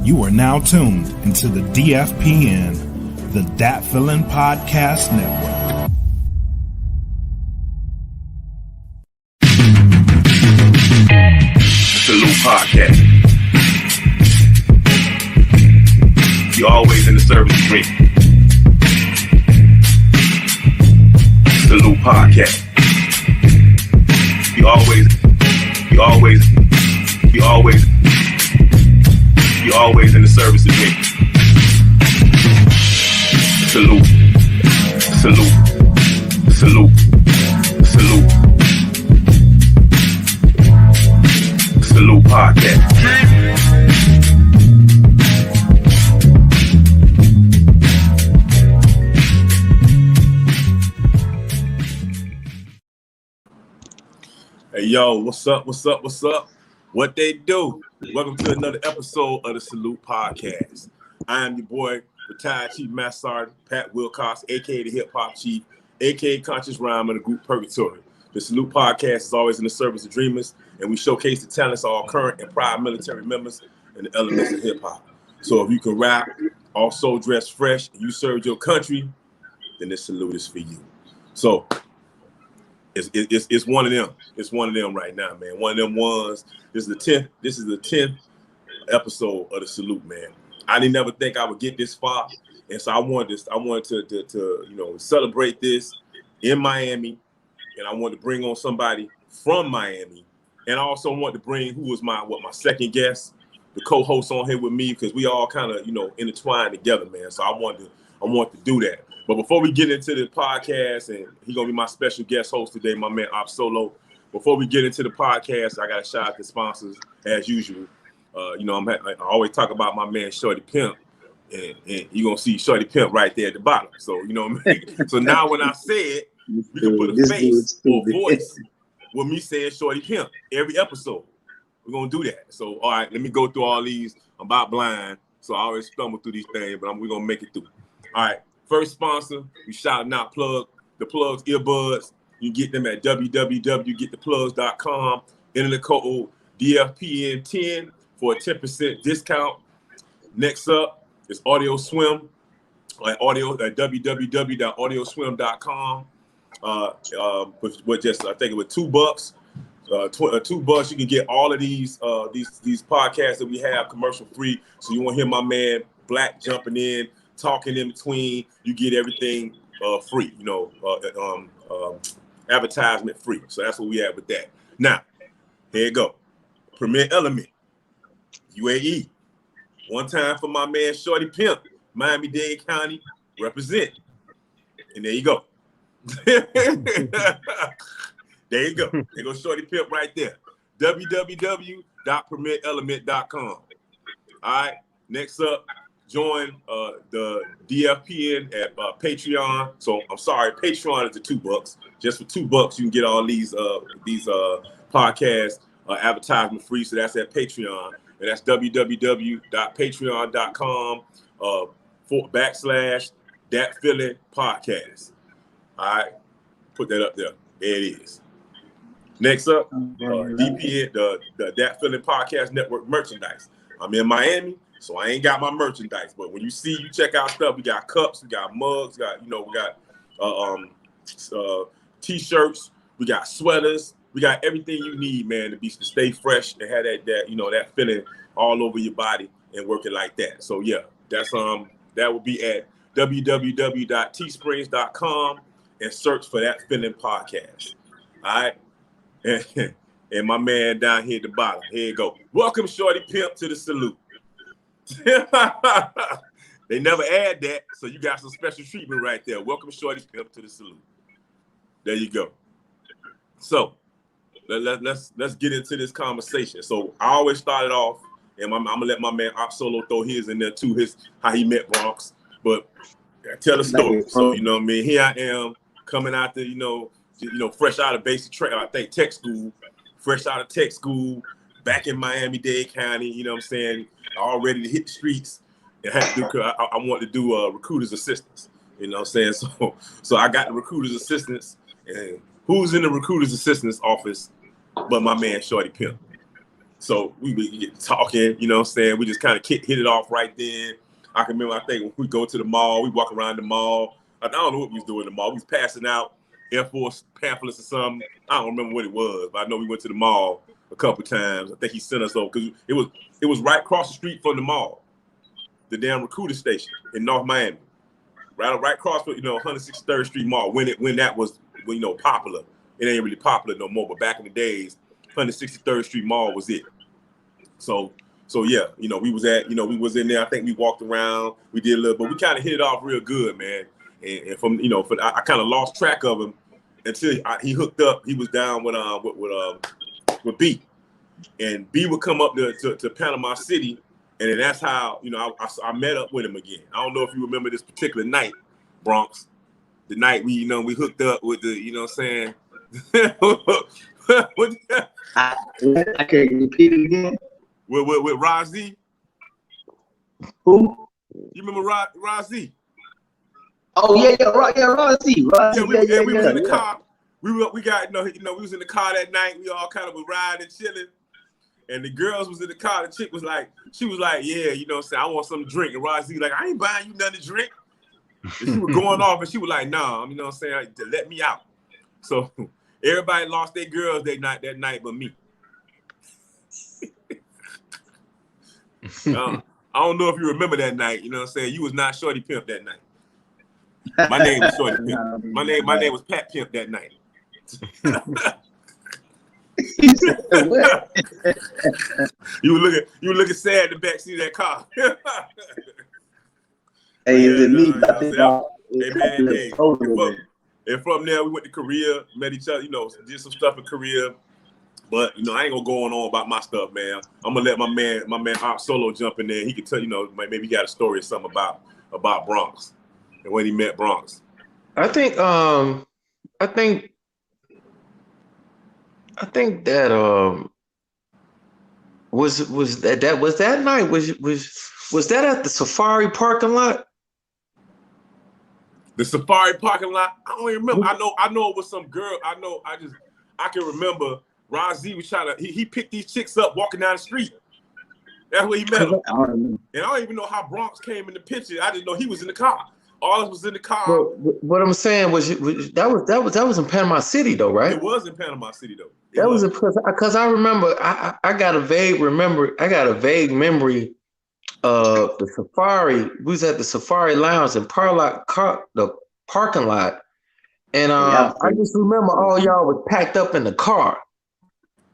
You are now tuned into the DFPN, the Dat Feelin Podcast Network. Salute Podcast. You always in the service of drink. Salute Podcast. You always in the service of drink. Salute. Salute Podcast. Hey yo, what's up? What they do? Welcome to another episode of the Salute Podcast. I am your boy, retired Chief Master Sergeant Pat Wilcox, aka the Hip Hop Chief, aka Conscious Rhyme of the group Purgatory. The Salute Podcast is always in the service of dreamers, and we showcase the talents of all current and prior military members and the elements of hip hop. So if you can rap, also dress fresh, and you served your country, then this salute is for you. So it's one of them. It's one of them right now, man. One of them ones. This is the 10th episode of the Salute, man. I didn't never think I would get this far, and so I wanted to celebrate this in Miami, and I wanted to bring on somebody from Miami, and I also want to bring who was my second guest, the co-host on here with me, because we all kind of intertwined together, man. So I want to do that. But before we get into the podcast, and he's gonna be my special guest host today, my man Op Solo. Before we get into the podcast, I got to shout out the sponsors as usual. I always talk about my man Shorty Pimp, and you're gonna see Shorty Pimp right there at the bottom. So you know what I mean. So now when I say it, we can put a face or voice with me saying Shorty Pimp every episode. We're gonna do that. So all right, let me go through all these. I'm about blind, so I always stumble through these things, but we're gonna make it through. All right. First sponsor, we shouting out the Plugs earbuds. You can get them at www.gettheplugs.com. Enter the code DFPN10 for a 10% discount. Next up is Audio Swim at www.audioswim.com. With just I think it was $2. $2 you can get all of these podcasts that we have commercial free. So you want to hear my man Black jumping in, talking in between, you get everything free, advertisement free. So that's what we have with that. Now, here you go. Premier Element, UAE. One time for my man Shorty Pimp, Miami-Dade County, represent. And there you go. There you go. There goes Shorty Pimp right there. www.premierelement.com. All right, next up, join the DFPN at Patreon. So I'm sorry, Patreon is the $2. Just for $2, you can get all these podcasts advertisement free. So that's at Patreon, and that's www.patreon.com/Dat Feelin Podcast. All right, put that up there. There it is. Next up, DPN, the Dat Feelin Podcast Network merchandise. I'm in Miami, so I ain't got my merchandise. But when you check out stuff. We got cups, we got mugs, we got t-shirts, we got sweaters, we got everything you need, man, to stay fresh and have that feeling all over your body and working like that. So yeah, that's that will be at www.teesprings.com and search for Dat Feelin Podcast. All right. And my man down here at the bottom. Here you go. Welcome, Shorty Pimp, to the Salute. They never add that, so you got some special treatment right there. Welcome, Shorty Pimp, to the Salute. There you go. So let's get into this conversation. So I always started off, and I'm gonna let my man Op Solo throw his in there too, how he met Bronx. But tell the story. So you know what I mean. Here I am coming out there, fresh out of basic tech school, fresh out of tech school, back in Miami-Dade County. You know what I'm saying? All ready to hit the streets. And I want to do recruiter's assistance. You know what I'm saying? So I got the recruiter's assistance, and who's in the recruiter's assistance office but my man Shorty Pimp? So we get talking, you know what I'm saying? We just kind of hit it off right then. I can remember, I think when we go to the mall, we walk around the mall. I don't know what we was doing in the mall. We was passing out Air Force pamphlets or something. I don't remember what it was, but I know we went to the mall a couple times. I think he sent us over because it was right across the street from the mall, the damn recruiter station in North Miami. Right across from, 163rd Street Mall when that was popular. It ain't really popular no more, but back in the days, 163rd Street Mall was it. So yeah, we was in there. I think we walked around, we did a little, but we kind of hit it off real good, man. And from I kind of lost track of him until he hooked up. He was down with B, and B would come up to Panama City, and then that's how I met up with him again. I don't know if you remember this particular night, Bronx, the night we hooked up with the what I'm saying. I can't repeat it again. With Razi. Who? You remember Razi? Oh yeah, Razi. We was in the car. We was in the car that night. We all kind of was riding, chilling, and the girls was in the car. The chick was like, yeah, I want something to drink. And Razi like, I ain't buying you nothing to drink. And she was going off, and she was like, nah, to let me out. So everybody lost their girls that night but me. I don't know if you remember that night. You was not Shorty Pimp that night. My name was Shorty Pimp. My name was Pat Pimp that night. You were looking sad in the backseat of that car. Hey, is it me? And from there we went to Korea, met each other, did some stuff in Korea. But I ain't gonna go on about my stuff, man. I'm gonna let my man Art Solo jump in there. He can tell maybe he got a story or something about Bronx and when he met Bronx. I think that was that night was that at the Safari parking lot? The Safari parking lot? I don't even remember. I know it was some girl. I can remember. Razi was trying to, he picked these chicks up walking down the street. That's where he met them. And I don't even know how Bronx came in the picture. I didn't know he was in the car. All of us was in the car. What I'm saying was that was in Panama City though, right? It was in Panama City though. That was because I remember I got a vague memory of the Safari. We was at the Safari Lounge in the parking lot, and I just remember all y'all was packed up in the car.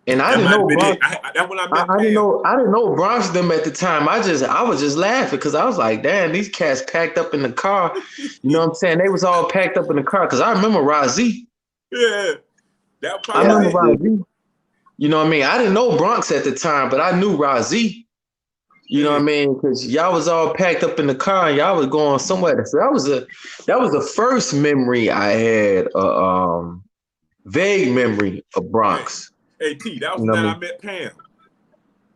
And I didn't know Bronx. I didn't know Bronx them at the time. I was just laughing because I was like, damn, these cats packed up in the car. You know what I'm saying? They was all packed up in the car because I remember Razi. Yeah, I remember Razi. You know what I mean? I didn't know Bronx at the time, but I knew Razi. You know what I mean? Because y'all was all packed up in the car and y'all was going somewhere. So that was the first memory I had, vague memory of Bronx. Hey T, that was the night I met Pam.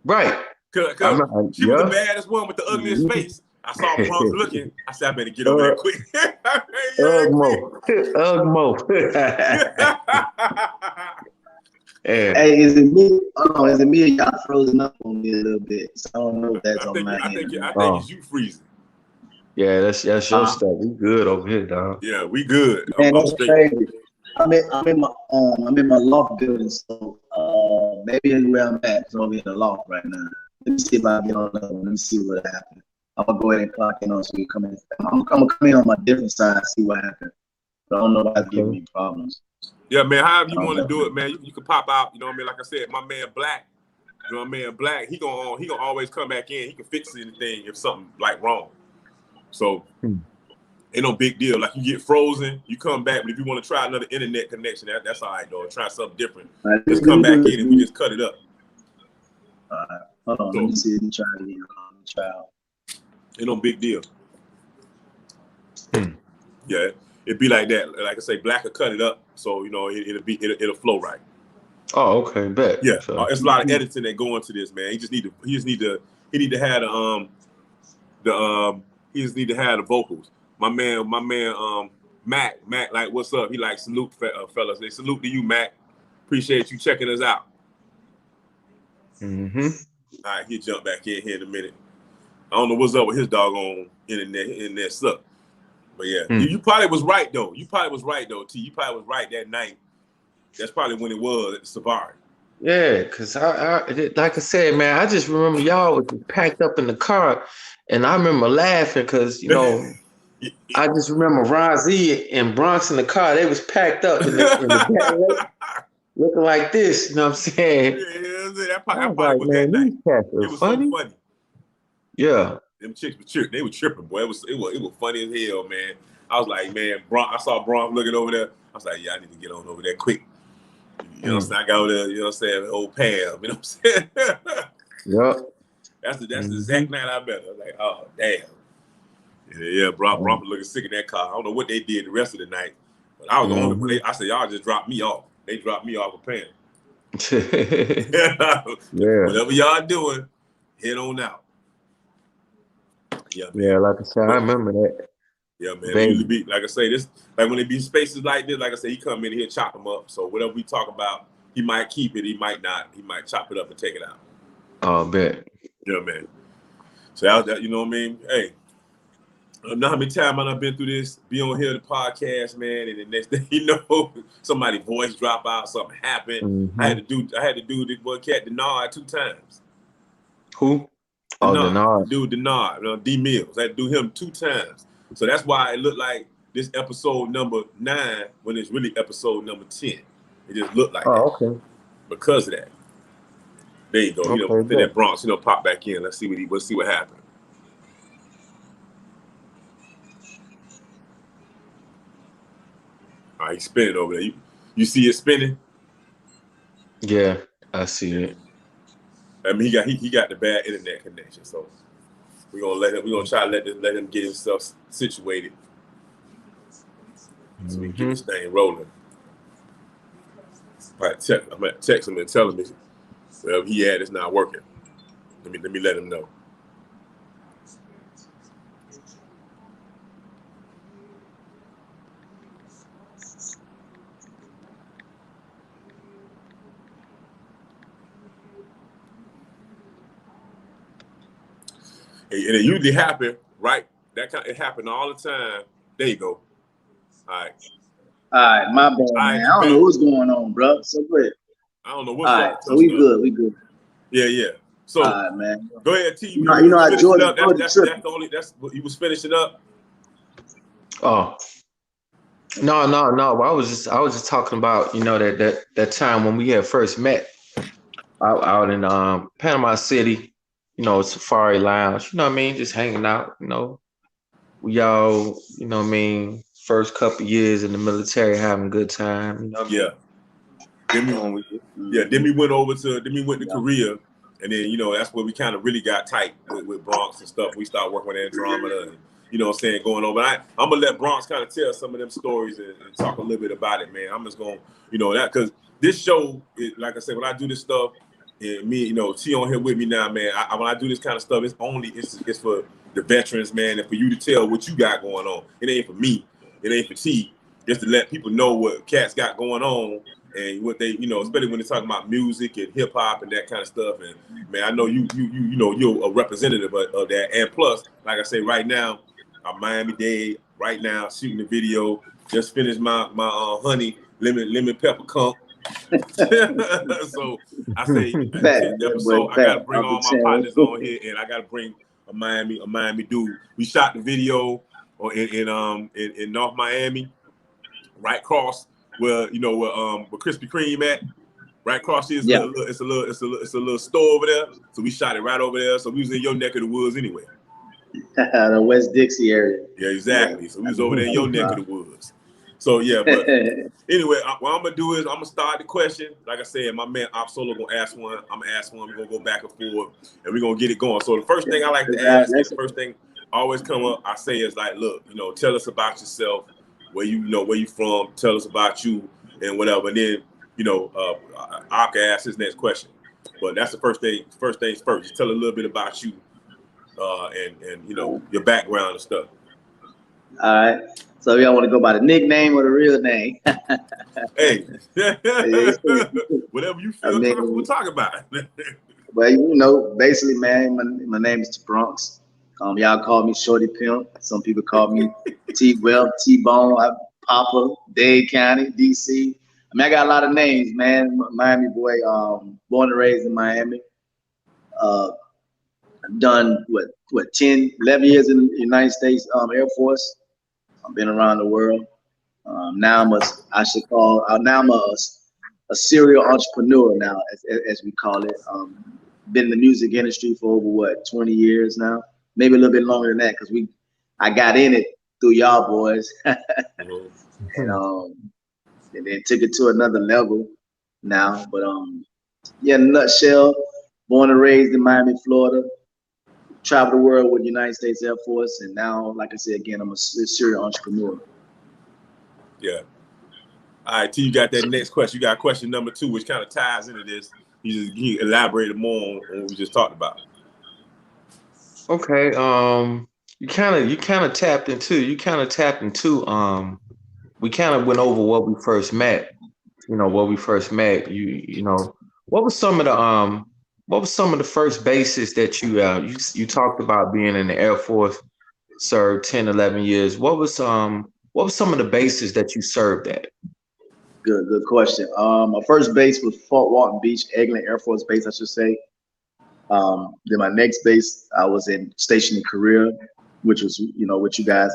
Right. Cause she was the baddest one with the ugliest face. I saw Bronx looking. I said, I better get over there quick. Ugmo. Hey, is it me? Oh, is it me? Y'all frozen up on me a little bit. So I don't know if that's on my end. I think it's you freezing. Yeah, that's your stuff. We good over here, dog. Yeah, we good. Man, that's crazy. I'm in my loft building, so maybe where I'm at is over in the loft right now. Let me see if I get on that one. Let me see what happened. I'm gonna go ahead and clock in on so we come in. I'm gonna come in on my different side, see what happened. But I don't know if that's giving me problems. Yeah, man. However you want to do it, man. You can pop out. You know what I mean? Like I said, my man Black. You know what I mean? Black. He gonna always come back in. He can fix anything if something like wrong. So. Ain't no big deal. Like you get frozen, you come back. But if you want to try another internet connection, that's all right, though. Try something different. Just come back in and we just cut it up. All right. Hold on. Let me see. Let me try it again. Try out. Ain't no big deal. Yeah, it'd be like that. Like I say, Black will cut it up, so it'll flow right. Oh, okay, bet. Yeah, so, there's a lot of editing that go into this, man. He just need to have the vocals. My man, Mac, like, what's up? He like, salute, fellas. They salute to you, Mac. Appreciate you checking us out. Mm-hmm. All right, he'll jump back in here in a minute. I don't know what's up with his doggone internet stuff. But yeah, you probably was right though. T. You probably was right that night. That's probably when it was at the Safari. Yeah, because I like I said, man, I just remember y'all was packed up in the car, and I remember laughing because I just remember Ron Z and Bronx in the car. They was packed up in the back, looking like this. You know what I'm saying? Yeah, that I was probably like, was man, that night. these cats are It was funny. so funny. Yeah. Them chicks were tripping. They were tripping, boy. It was funny as hell, man. I was like, man, I saw Bronx looking over there. I was like, yeah, I need to get on over there quick. You know what I'm saying? I got over there, you know what I'm saying, old Pam, you know what I'm saying? Yep. That's the exact night I met her. I was like, oh, damn. Yeah, Bronx was looking sick in that car. I don't know what they did the rest of the night, but I was the only one. I said, y'all just dropped me off. They dropped me off with Pam. Yeah. Whatever y'all doing, head on out. Yeah, man. Yeah, like I said, I remember that. Yeah, man. It usually be like I say, this like when it be spaces like this, like I say, he come in here, chop them up. So whatever we talk about, he might keep it, he might not. He might chop it up and take it out. Oh, I bet. Yeah, man. So that, you know what I mean? Hey, I don't know how many times I've been through this, be on here the podcast, man, and the next thing you know, somebody's voice drop out, something happened. I had to do the boy cat Denard 2 times. Who? Oh, Denard. Dude, Denard, D Mills. I had to do him 2 times. So that's why it looked like this episode number 9 when it's really episode number 10. It just looked like that. Okay. Because of that. There you go. Okay, Then that Bronx, pop back in. Let's see what happened. All right, he's spinning over there. You see it spinning? Yeah, I see it. I mean, he got the bad internet connection, so we're gonna try to let him get himself situated so we can get this thing rolling. All right, I'm gonna text him and tell him wherever he at is not working. Let me let him know. And it usually happen, right? It happened all the time. There you go. All right, my bad, man. I don't know what's going on, bro. So good. I don't know what's all right. So we good. Yeah. So all right, man. Go ahead, T. You know how Jordan That's what he was finishing up. Oh. No. I was just talking about, that time when we had first met out in Panama City. Safari Lounge, you know what I mean? Just hanging out, We all, first couple years in the military having a good time. Yeah. Then we went to Korea, and then, that's where we kind of really got tight with Bronx and stuff. We started working with Andromeda and, going on. But I'm going to let Bronx kind of tell some of them stories and talk a little bit about it, man. I'm just going to, that, because this show, like I said, when I do this stuff, and me, T on here with me now, man. When I do this kind of stuff, it's for the veterans, man, and for you to tell what you got going on. It ain't for me. It ain't for T. Just to let people know what cats got going on and what they, especially when they're talking about music and hip hop and that kind of stuff. And man, I know you're a representative of that. And plus, like I say, right now, I'm Miami-Dade. Right now, shooting the video. Just finished my honey lemon pepper conch. So I say, episode, I gotta bring all my partners on here, and I gotta bring a Miami dude. We shot the video in North Miami, right across where where Krispy Kreme at. Right across here, it's a little store over there. So we shot it right over there. So we was in your neck of the woods anyway. The West Dixie area. Yeah, exactly. Yeah. So we was over there in your neck of the woods. So yeah, but anyway, what I'm gonna do is I'm gonna start the question. Like I said, my man Op Solo gonna ask one. I'm gonna ask one. We're gonna go back and forth, and we're gonna get it going. So the first thing I like to ask, the first thing always come up, I say is like, look, tell us about yourself, where you from, tell us about you, and whatever. And then I can ask his next question. But that's the first thing. First things first. Just tell a little bit about you, and your background and stuff. All right. So y'all want to go by the nickname or the real name? Hey, whatever you feel comfortable talking about. Well, you know, basically, man, my name is Bronx. Y'all call me Shorty Pimp. Some people call me T Well, T Bone, Papa, Dade County, DC. I mean, I got a lot of names, man. Miami boy, born and raised in Miami. Uh, done what 10, 11 years in the United States Air Force. I've been around the world. Now I'm a serial entrepreneur now, as we call it. Been in the music industry for over 20 years now, maybe a little bit longer than that, because I got in it through y'all boys, and then took it to another level now. But yeah, in a nutshell, born and raised in Miami, Florida. Traveled the world with the United States Air Force, and now, like I said again, I'm a serial entrepreneur. Yeah. All right, T, you got that next question. You got question number 2, which kind of ties into this. You elaborated more on what we just talked about. Okay. You kind of tapped into. We kind of went over what we first met. You know, what we first met. You know, what was some of the first bases that you talked about being in the Air Force, served 10, 11 years. What was some of the bases that you served at? Good question. My first base was Fort Walton Beach, Eglin Air Force Base, I should say. Then my next base, I was stationed in Korea, which was, you know, with you guys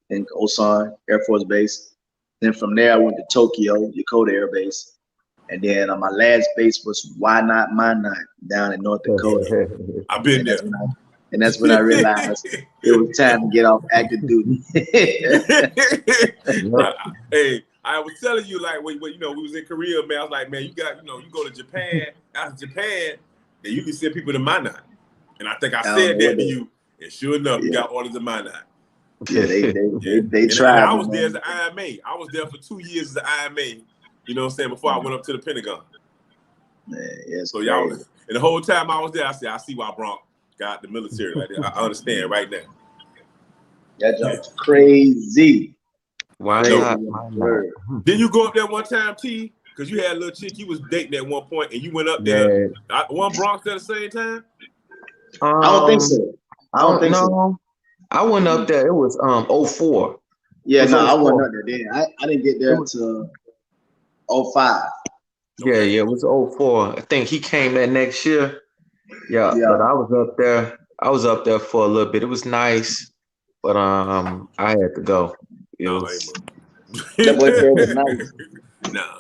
in Osan Air Force Base. Then from there, I went to Tokyo, Yokota Air Base. And then my last base was Why Not My Not down in North Dakota. I've been there. And that's when I realized it was time to get off active duty. Hey, I was telling you, like, when you know, we was in Korea, man, I was like, man, you go to Japan, after Japan, then you can send people to Minot. And I think I said that to you, and sure enough, you got orders to Minot. Yeah, they tried. And I was there as an IMA. I was there for 2 years as an IMA, you know what I'm saying, before I went up to the Pentagon. Man, yes. So y'all, and the whole time I was there, I said, I see why Bronx got the military like that. I understand right now. That jump's crazy. Why not? Didn't you go up there one time, T? Because you had a little chick you was dating at one point, and you went up there. One Bronx at the same time? I don't think so. I don't think so. I went up there. It was 04. Yeah, no, I wasn't up there then. I didn't get there until 05. Yeah, it was 04. I think he came that next year. Yeah, but I was up there. I was up there for a little bit. It was nice, but I had to go. That boy said it was nice.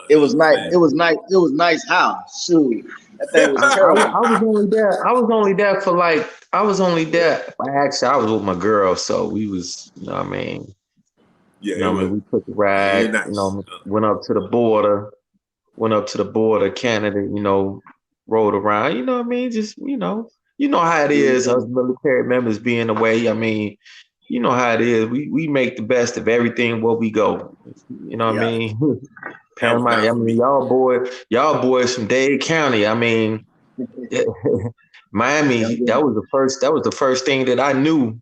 It was nice. It was nice. It was nice. How? Shoot, that thing was terrible. I was only there. I was only there for like. I was only there. Actually, I was with my girl, so we was. You know what I mean? Yeah. You know what I mean? We took the ride. Nice. You know, went up to the border. Canada. You know, rode around. You know what I mean? Just you know how it is. Us military members being away. I mean. You know how it is. We make the best of everything where we go. You know what I mean? Paramount. I mean, y'all boys from Dade County. I mean, Miami. That was the first thing that I knew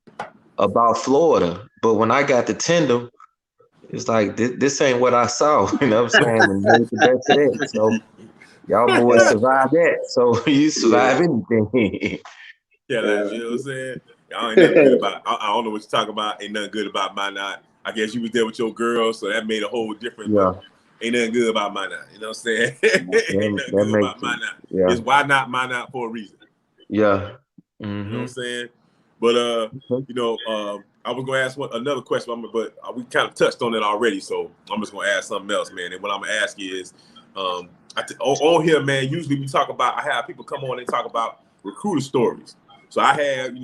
about Florida. But when I got to Tyndall, it's like this ain't what I saw. You know what I'm saying? And made the best of that. So y'all boys survived that. So you survive anything. Yeah, you know what I'm saying? I don't know what you're talking about. Ain't nothing good about Minot. I guess you was there with your girl, so that made a whole difference. Yeah. Ain't nothing good about Minot. You know what I'm saying? Ain't nothing good about Minot. Yeah. It's why not Minot for a reason. Yeah. Mm-hmm. You know what I'm saying? But you know, I was gonna ask another question, but we kind of touched on it already, so I'm just gonna ask something else, man. And what I'm gonna ask you is, on here, man. Usually we talk about. I have people come on and talk about recruiter stories. So I had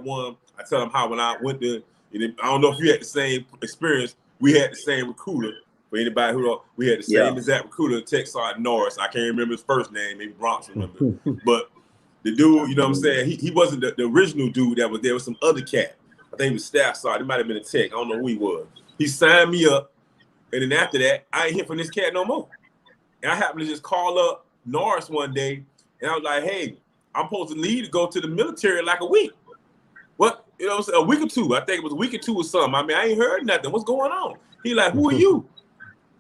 one. I tell them how when I went to. I don't know if you had the same experience. We had the same recruiter. For anybody we had the same exact recruiter, Tech Sergeant Norris. I can't remember his first name. Maybe Bronx remember. But the dude, you know what I'm saying? He wasn't the original dude that was there. Was some other cat. I think he was staff sergeant. He might have been a tech. I don't know who he was. He signed me up, and then after that, I ain't hear from this cat no more. And I happened to just call up Norris one day, and I was like, "Hey, I'm supposed to leave to go to the military in like a week. What? You know what I'm saying? A week or two. I think it was a week or two or something. I mean, I ain't heard nothing. What's going on?" He like, "Who are you?"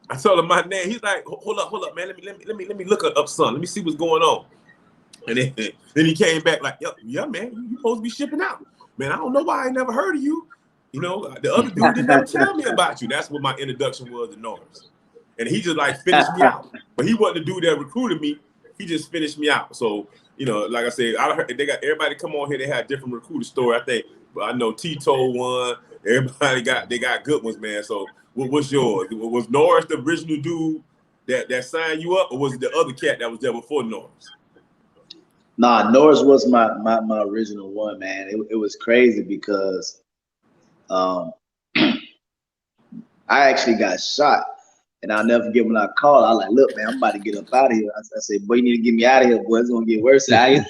I told him my name. He's like, hold up, man. Let me look up something. Let me see what's going on. And then he came back like, yeah, man, you supposed to be shipping out. Man, I don't know why I ain't never heard of you. You know, the other dude didn't never tell me about you. That's what my introduction was to Norris. And he just like finished me out. But he wasn't the dude that recruited me. He just finished me out. So, you know, like I said, I heard they got everybody come on here. They had different recruiter story. I think, I know Tito one. Everybody got good ones, man. So what was yours? Was Norris the original dude that signed you up, or was it the other cat that was there before Norris? Nah, Norris was my original one, man. It was crazy because I actually got shot. And I'll never forget when I called. I was like, look, man, I'm about to get up out of here. I said, boy, you need to get me out of here, boy. It's going to get worse out here.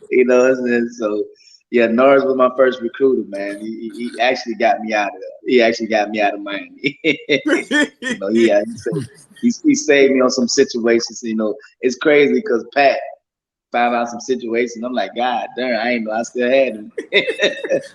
You know, and so, yeah, Norris was my first recruiter, man. He actually got me out of there. He actually got me out of Miami. You know, he saved me on some situations. You know, it's crazy because Pat found out some situations. I'm like, God damn, I ain't know I still had him.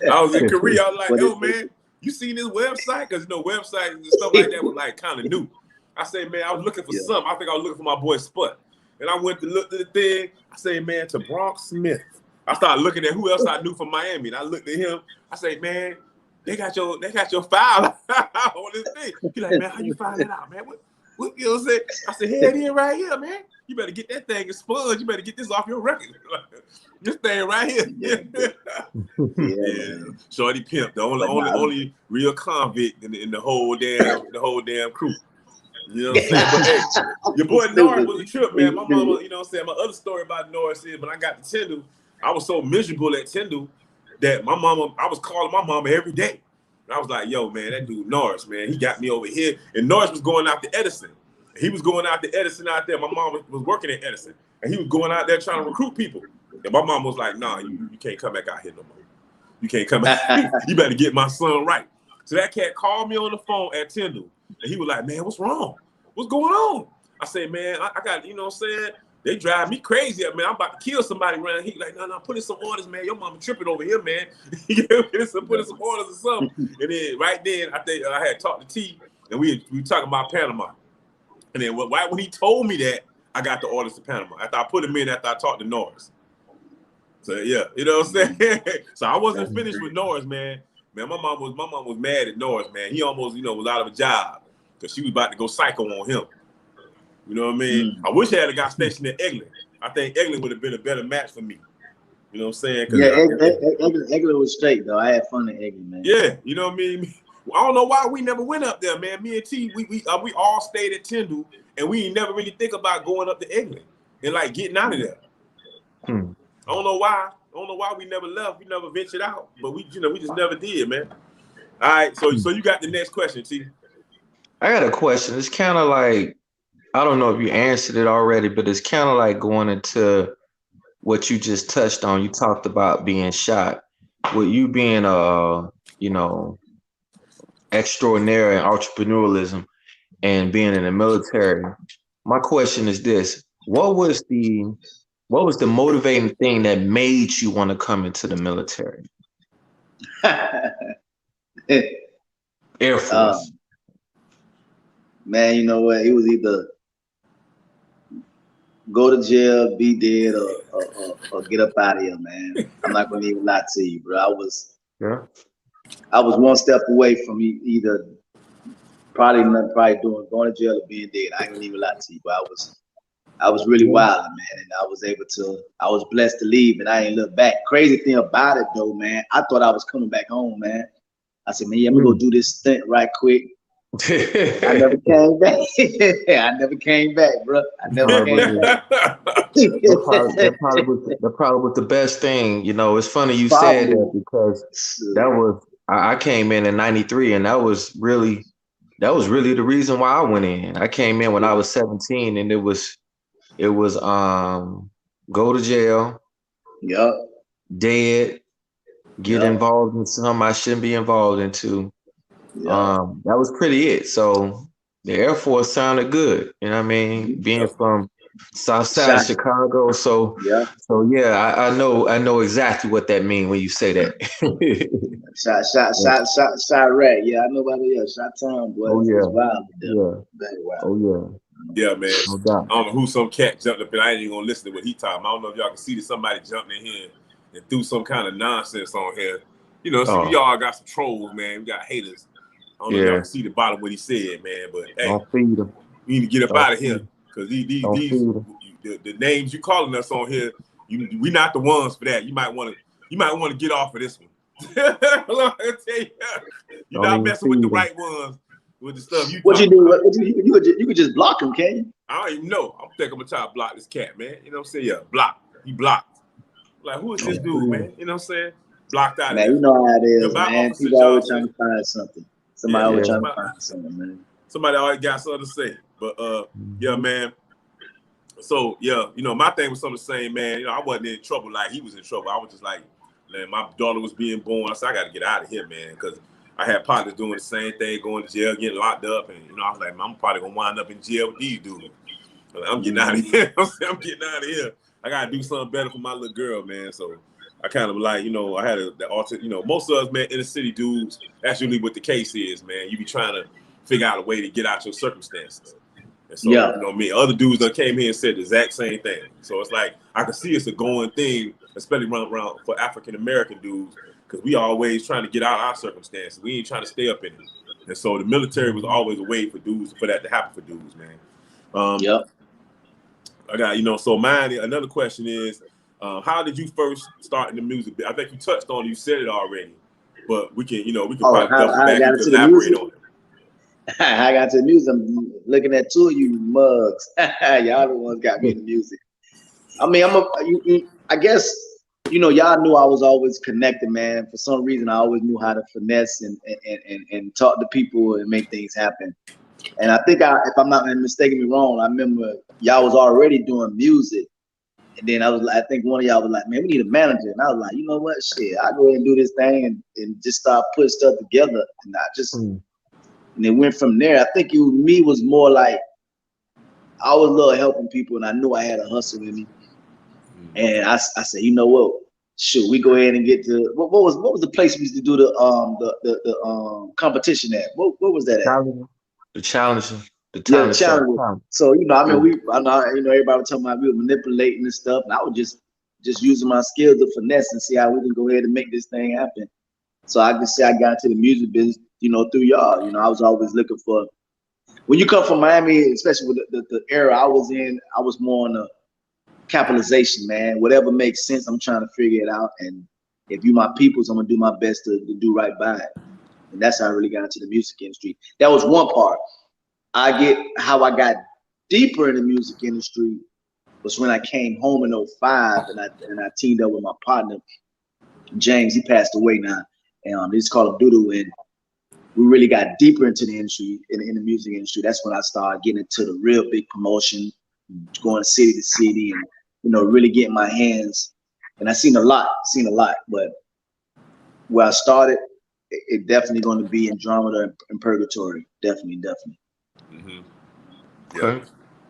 I was in Korea. I was like, yo, man, you seen this website? Because, you know, websites and stuff like that was like kind of new. I say, man, I was looking for something. I think I was looking for my boy Sput. And I went to look at the thing. I say, man, to Bronx Smith. I started looking at who else I knew from Miami. And I looked at him. I say, man, they got your file on this thing. He like, man, how you find that out, man? What you know what I'm saying? I said, hey, it in right here, man. You better get that thing expunged. You better get this off your record. This thing right here. Yeah. Shorty Pimp, the only real convict in the whole damn crew. You know what I'm saying? But hey, your boy Norris was a trip, man. My mama, you know what I'm saying? My other story about Norris is when I got to Tyndall, I was so miserable at Tyndall that I was calling my mama every day. And I was like, yo, man, that dude Norris, man, he got me over here. And Norris was going out to Edison. He was going out to Edison out there. My mom was working at Edison. And he was going out there trying to recruit people. And my mom was like, nah, you can't come back out here no more. You can't come back. You better get my son right. So that cat called me on the phone at Tyndall. And he was like, man, what's wrong? What's going on? I say, man, I got, you know what I'm saying? They drive me crazy. Man, I'm about to kill somebody around here. He like, no, put in some orders, man. Your mama tripping over here, man. Put in some orders or something. And then right then, I think I had talked to T, and we talking about Panama. And then right when he told me that, I got the orders to Panama. After I put him in, after I talked to Norris. So yeah, you know what I'm saying? So I wasn't finished with Norris, man. Man, my mom was mad at Norris, man. He almost, you know, was out of a job because she was about to go psycho on him. You know what I mean? I wish I had got stationed at Eglin. I think Eglin would have been a better match for me. You know what I'm saying? Yeah, Eglin was straight though. I had fun at Eglin, man. Yeah, you know what I mean? I don't know why we never went up there, man. Me and T, we all stayed at Tyndall, and we never really think about going up to Eglin and like getting out of there. I don't know why. I don't know why we never left. We never ventured out, but we just never did, man. All right, so you got the next question, T. I got a question. It's kind of like, I don't know if you answered it already, but it's kind of like going into what you just touched on. You talked about being shot. With you being extraordinary in entrepreneurialism and being in the military, my question is this: what was the motivating thing that made you want to come into the military? Air Force. Man, you know what? It was either go to jail, be dead, or get up out of here, man. I'm not gonna even lie to you, bro. I was one step away from either probably going to jail or being dead. I ain't gonna even lie to you, but I was really wild, man, and I was blessed to leave, and I ain't look back. Crazy thing about it though, man, I thought I was coming back home, man. I said, man, yeah, I'm gonna go do this stint right quick. I never came back. I never came back, bro. I never came back. That probably was the best thing. You know, it's funny you said that because that was I came in '93, and that was really the reason why I went in. I came in when I was 17, and it was go to jail, dead, get involved in something I shouldn't be involved into. That was pretty it. So the Air Force sounded good. You know what I mean? Being from South Side of Chicago. So I know exactly what that means when you say that. Shot rat. Yeah, I know about it. Yeah, shot town, boy. Oh yeah. It's wild. Yeah. Very wild. Oh yeah. Yeah, man. No doubt. I don't know who some cat jumped up and I ain't even gonna listen to what he talking. I don't know if y'all can see that somebody jumped in here and threw some kind of nonsense on here. You know, see, we all got some trolls, man. We got haters. I don't know if y'all can see the bottom of what he said, man. But hey, don't feed them. We need to get up out of here because these the names you calling us on here, we not the ones for that. You might want to get off of this one. You're not messing with the right ones with the stuff you. What you do? You could just block him, can you? I don't even know. I'm thinking I'm gonna try to block this cat, man. You know what I'm saying? Yeah, block. He blocked. Like, who is this dude, man? You know what I'm saying? Blocked out. Man, you know how it is, man. People always trying to find something. Somebody always trying to find something, man. Somebody always got something to say. But yeah, man. So yeah, you know, my thing was something the same, man. You know, I wasn't in trouble like he was in trouble. I was just like, man, my daughter was being born. I said, I got to get out of here, man, because I had partners doing the same thing, going to jail, getting locked up, and you know, I was like, man, I'm probably gonna wind up in jail with these dudes. I'm getting out of here. I'm getting out of here. I gotta do something better for my little girl, man. So I kind of like, you know, I had you know, most of us, man, inner city dudes, that's usually what the case is, man. You be trying to figure out a way to get out your circumstances. And so, you know me, other dudes that came here and said the exact same thing. So it's like, I can see it's a going thing, especially around for African-American dudes, because we always trying to get out of our circumstances. We ain't trying to stay up in it. And so the military was always a way for dudes, for that to happen for dudes, man. I got, you know, so mine, another question is, how did you first start in the music? I think you touched on it, you said it already, but we can, you know, we can probably double back and elaborate on it. I got to the music. I'm looking at two of you mugs. Y'all the ones got me in the music. I mean, I guess, you know, y'all knew I was always connected, man. For some reason, I always knew how to finesse and talk to people and make things happen. And I think, if I'm not mistaken me wrong, I remember y'all was already doing music. And then I think one of y'all was like, man, we need a manager. And I was like, you know what, shit, I'll go ahead and do this thing and just start putting stuff together. And I just... And it went from there. I think me was more like I was a little helping people, and I knew I had a hustle in me. And I said, you know what? Should we go ahead and get to what was the place we used to do the competition at? What was that at? The Challenger. So you know, I mean, I know, you know, everybody was talking about we were manipulating and stuff, and I was just using my skills to finesse and see how we can go ahead and make this thing happen. So I can say I got into the music business, you know, through y'all. You know, I was always looking for, when you come from Miami, especially with the era I was in, I was more on the capitalization, man. Whatever makes sense, I'm trying to figure it out. And if you my peoples, I'm gonna do my best to do right by it. And that's how I really got into the music industry. That was one part. How I got deeper in the music industry was when I came home in 05 and I teamed up with my partner, James. He passed away now. And they just call him Doodoo, and we really got deeper into the industry, in the music industry. That's when I started getting into the real big promotion, going city to city, and you know, really getting my hands. And I seen a lot, but where I started, it definitely going to be Andromeda and Purgatory, definitely. Mm-hmm. Yeah. Okay.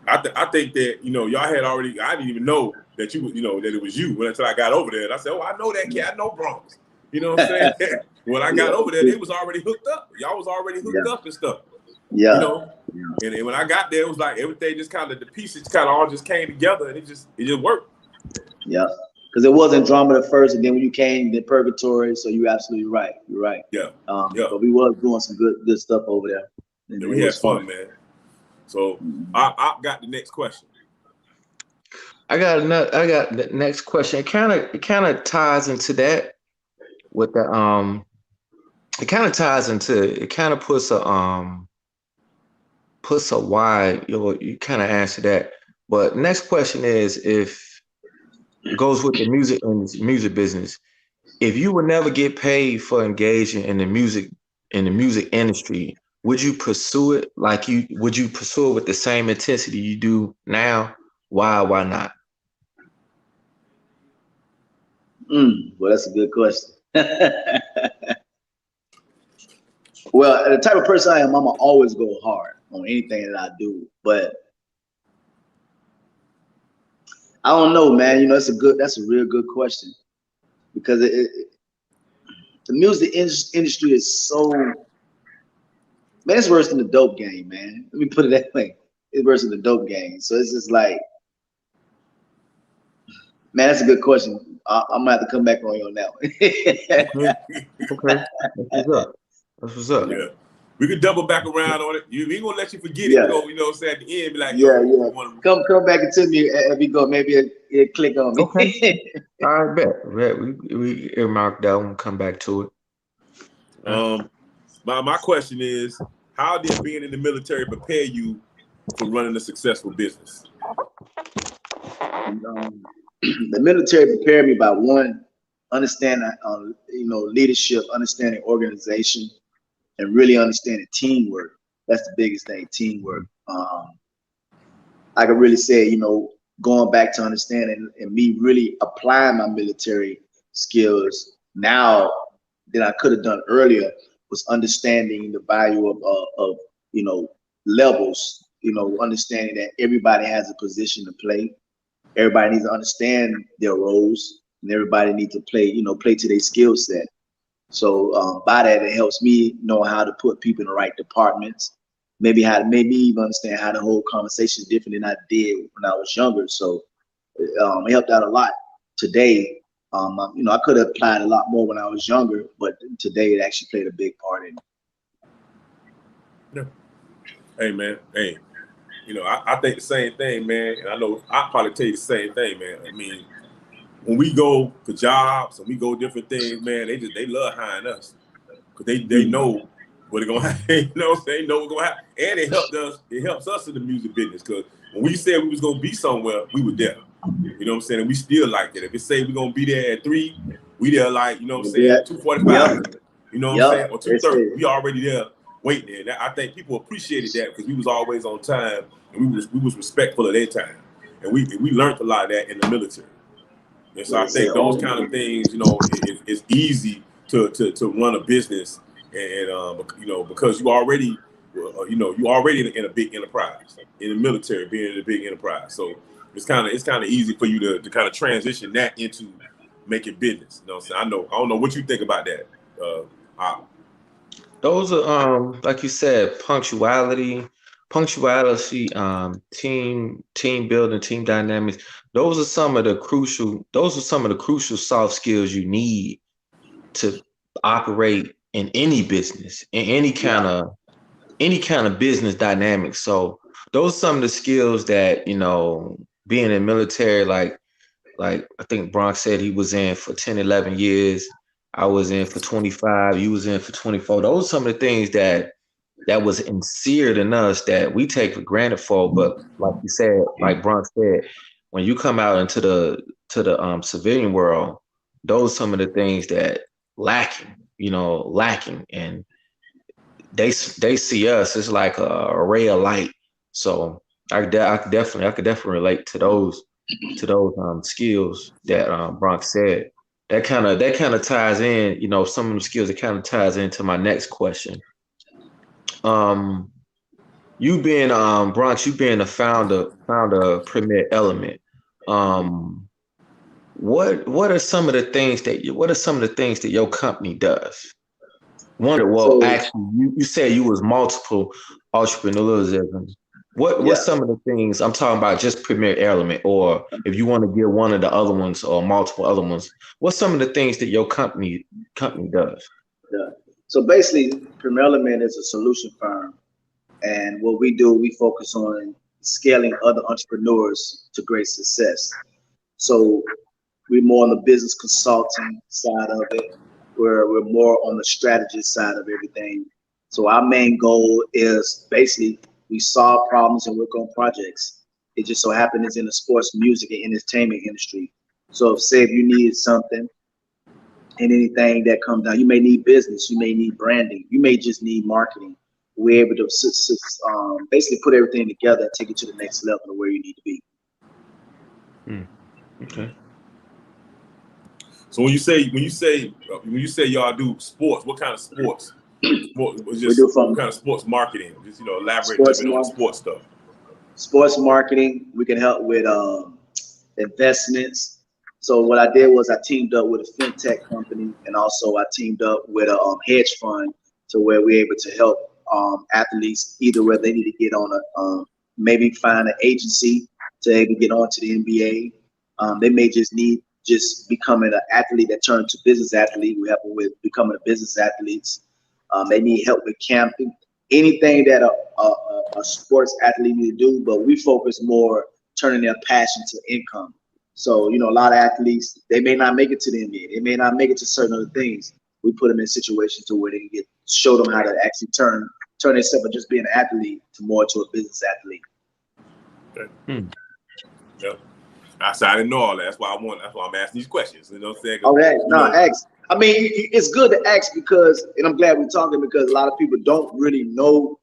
I think that, you know, y'all had already. I didn't even know that that it was you until I got over there. And I said, oh, I know that cat. I know Bronx. You know what I'm saying? When I got over there, they was already hooked up. Y'all was already hooked up and stuff. Yeah. You know? Yeah. And when I got there, it was like everything just kind of, the pieces kind of all just came together, and it just worked. Yeah. Because it was Andromeda first, and then when you came, then Purgatory. So you're absolutely right. You're right. Yeah. But we was doing some good stuff over there. And we had fun, man. So I got the next question. I got the next question. It kind of ties into that. With the it kind of ties into, it kind of puts a why, you kind of answer that. But next question is, if it goes with the music business, if you would never get paid for engaging in the music industry, would you pursue it would you pursue it with the same intensity you do now? Why not? Well, that's a good question. Well, the type of person I am, I'm gonna always go hard on anything that I do. But I don't know, man. You know, that's a real good question, because the music industry is so, man, it's worse than the dope game, man. Let me put it that way. versus the dope game. So it's just like, man, that's a good question. I'm gonna have to come back on you on that one. Okay. That's what's up. That's what's up. Yeah. We could double back around on it. We ain't gonna let you forget it. Yeah. We're gonna, you know what I'm saying, at the end, be like, Yeah, yo, yeah. wanna... Come back into me and we go. Maybe it click on me. Okay. All right, bet. We earmark that one. Come back to it. My question is, how did being in the military prepare you for running a successful business? The military prepared me by one, understanding, leadership, understanding organization, and really understanding teamwork. That's the biggest thing, teamwork. I could really say, going back to understanding and me really applying my military skills now than I could have done earlier was understanding the value of levels, understanding that everybody has a position to play. Everybody needs to understand their roles, and everybody needs to play to their skill set. So by that, it helps me know how to put people in the right departments. Maybe even understand how to hold conversations different than I did when I was younger. So it helped out a lot today. I could have applied a lot more when I was younger, but today it actually played a big part in it. Yeah. Hey, man. Hey, I think the same thing, man. And I know I'll probably tell you the same thing, man. I mean, when we go for jobs and we go different things, man, they love hiring us because they know what they're gonna happen. They know what's gonna happen, and it helps us in the music business because when we said we was gonna be somewhere, we were there. You know what I'm saying? And we still like that. If it say we're gonna be there at 3, we there like 2:45. You know what I'm saying? Or 2:30. We already there waiting. And I think people appreciated that because we was always on time and we was respectful of their time, and we learned a lot of that in the military. And so I think those kind of things, it's easy to run a business, and because you already in a big enterprise in the military, being in a big enterprise. So it's kind of easy for you to kind of transition that into making business. So I don't know what you think about that. Those are like you said, punctuality, team building, team dynamics. Those are some of the crucial soft skills you need to operate in any business, in any kind of business dynamic. So those are some of the skills that, being in the military, like I think Bronx said he was in for 10, 11 years. I was in for 25. You was in for 24. Those are some of the things that was inseared in us that we take for granted for. But like you said, like Bronx said, when you come out into the civilian world, those are some of the things that lacking, and they see us. It's like a ray of light. So I could definitely relate to those skills that Bronx said. That kind of ties in, some of the skills that kind of ties into my next question. You being Bronx, you being the founder of Premier Element. What are some of the things that your company does? Actually, you said you was multiple entrepreneurs. What's some of the things I'm talking about? Just Premier Element, or if you want to get one of the other ones or multiple other ones, what's some of the things that your company does? Yeah. So basically, Premier Element is a solution firm, and what we do, we focus on scaling other entrepreneurs to great success. So we're more on the business consulting side of it. We're more on the strategist side of everything. So our main goal is basically we solve problems and work on projects. It just so happens it's in the sports, music, and entertainment industry. So if you need something and anything that comes down, you may need business, you may need branding, you may just need marketing. We're able to basically put everything together and take it to the next level of where you need to be. Okay. So when you say y'all do sports, what kind of sports? What kind of sports marketing? Just elaborate a little bit on the sports stuff. Sports marketing. We can help with investments. So what I did was I teamed up with a fintech company, and also I teamed up with a hedge fund to where we're able to help athletes either where they need to get on maybe find an agency to able to get onto the NBA. They may just need becoming an athlete that turned to business athlete. We help them with becoming a business athletes. They need help with camping, anything that a sports athlete need to do. But we focus more turning their passion to income. So, a lot of athletes, they may not make it to the NBA. They may not make it to certain other things. We put them in situations to where they can show them how to actually turn themselves from just being an athlete to more to a business athlete. Okay. Yep. I didn't know all that. That's why I'm asking these questions. You know what I'm saying? Okay, ask. I mean, it's good to ask and I'm glad we're talking because a lot of people don't really know.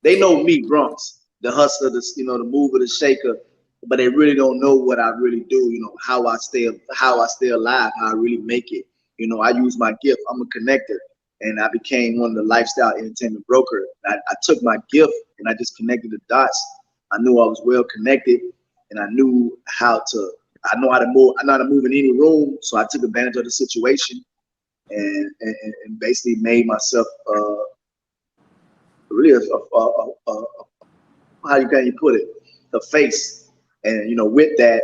They know me, Bronx, the hustler, the mover, the shaker, but they really don't know what I really do. How I stay alive, how I really make it. I use my gift. I'm a connector, and I became one of the lifestyle entertainment broker. I took my gift and I just connected the dots. I knew I was well connected, and I knew how to move. I know how to move in any room, so I took advantage of the situation, and basically made myself really how can you put it, a face. And with that,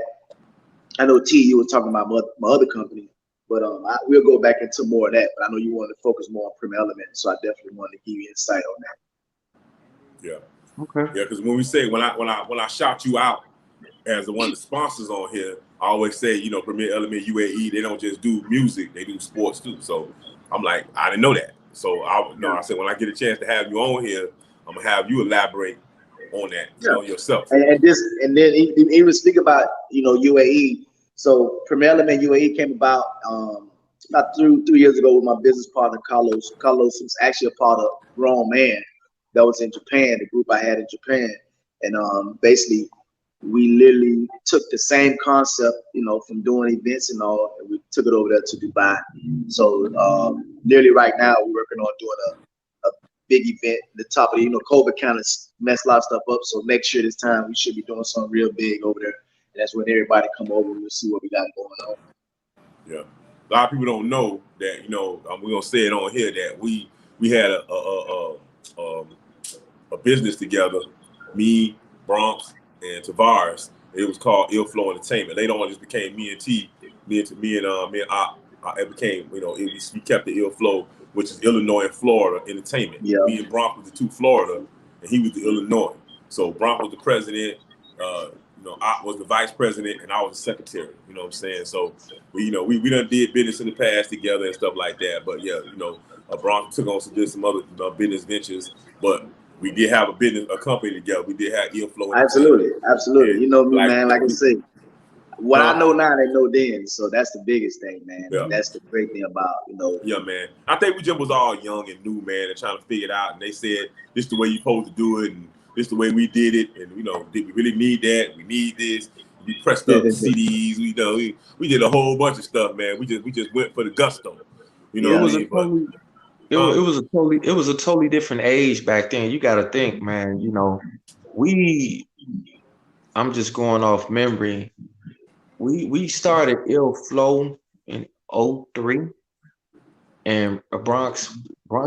I know T, you were talking about my other company. But we'll go back into more of that. But I know you wanted to focus more on Premier Element, so I definitely wanted to give you insight on that. Yeah. Okay. Yeah, because when we say when I shout you out as one of the sponsors on here, I always say Premier Element UAE, they don't just do music, they do sports too. So I'm like, I didn't know that. So I said when I get a chance to have you on here, I'm gonna have you elaborate on that on yourself. And then he was speaking about UAE. So Premier Element UAE came about 3 years ago with my business partner Carlos. Carlos was actually a part of Grown Man that was in Japan, the group I had in Japan, and basically we literally took the same concept, from doing events and all, and we took it over there to Dubai. So literally right now we're working on doing a big event. The top of COVID kind of messed a lot of stuff up. So next year this time we should be doing something real big over there. And that's when everybody come over and we'll see what we got going on. Yeah, a lot of people don't know that. We're gonna say it on here that we had a business together, me, Bronx, and Tavares. It was called Ill Flow Entertainment. Later on, it just became me and T, me and Op. It became we kept the Ill Flow, which is Illinois and Florida Entertainment. Yeah. Me and Bronx was the two Florida, and he was the Illinois. So Bronx was the president. I was the vice president and I was the secretary. You know what I'm saying? So we done did business in the past together and stuff like that. But yeah, Bronx took on some other business ventures, but we did have a company together. We did have Inflow. Absolutely. And, me, man. Like I say, what I know now, they know then. So that's the biggest thing, man. Yeah. That's the great thing about Yeah, man. I think we just was all young and new, man, and trying to figure it out. And they said this is the way you're supposed to do it, and this is the way we did it. And did we really need that? We need this. We pressed up CDs. We did a whole bunch of stuff, man. We just went for the gusto. It was a totally different age back then. You got to think, man. I'm just going off memory. We started Ill Flow in 2003, and Bronx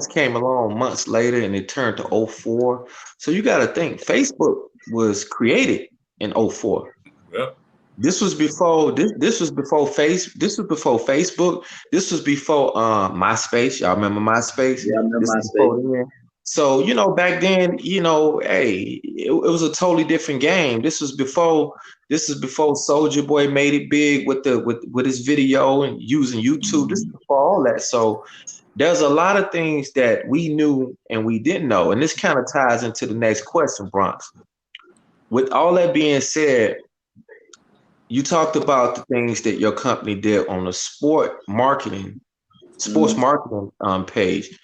came along months later, and it turned to 2004. So you got to think, Facebook was created in 2004. Yep. This was before Facebook. This was before MySpace. Y'all remember MySpace? Yeah, I remember MySpace. So back then, hey, it was a totally different game. This was before Soulja Boy made it big with his video and using YouTube. This is before all that. So there's a lot of things that we knew and we didn't know, and this kind of ties into the next question, Bronx. With all that being said, you talked about the things that your company did on the sports marketing page.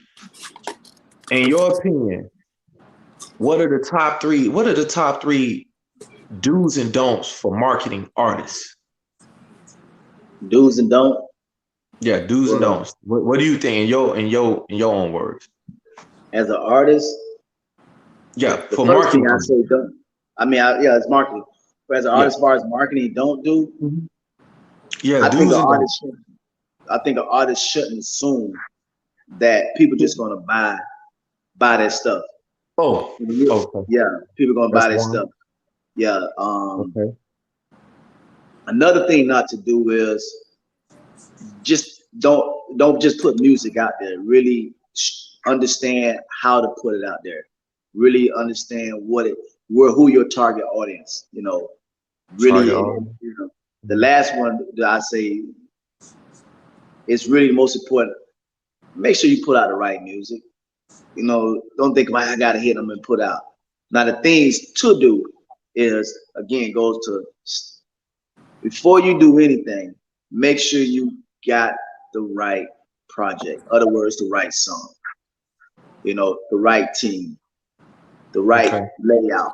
In your opinion, what are the top three do's and don'ts for marketing artists? Do's and don'ts? Yeah, do's and don'ts. What do you think in your own words? As an artist? Yeah, the for first marketing. Thing I say don't. It's marketing. But as an artist, as far as marketing, don't do. Mm-hmm. Yeah, I think an artist shouldn't assume that people just gonna buy that stuff. Oh, okay. Yeah, people gonna buy that stuff. Yeah. Okay. Another thing not to do is just don't just put music out there. Really understand how to put it out there. Really understand who your target audience. Really, Target audience. the last one that I say is really the most important. Make sure you put out the right music. Don't think about I gotta hit them and put out. Now the things to do is again goes to before you do anything, make sure you got the right project. Other words, the right song. The right team, the right Okay. layout.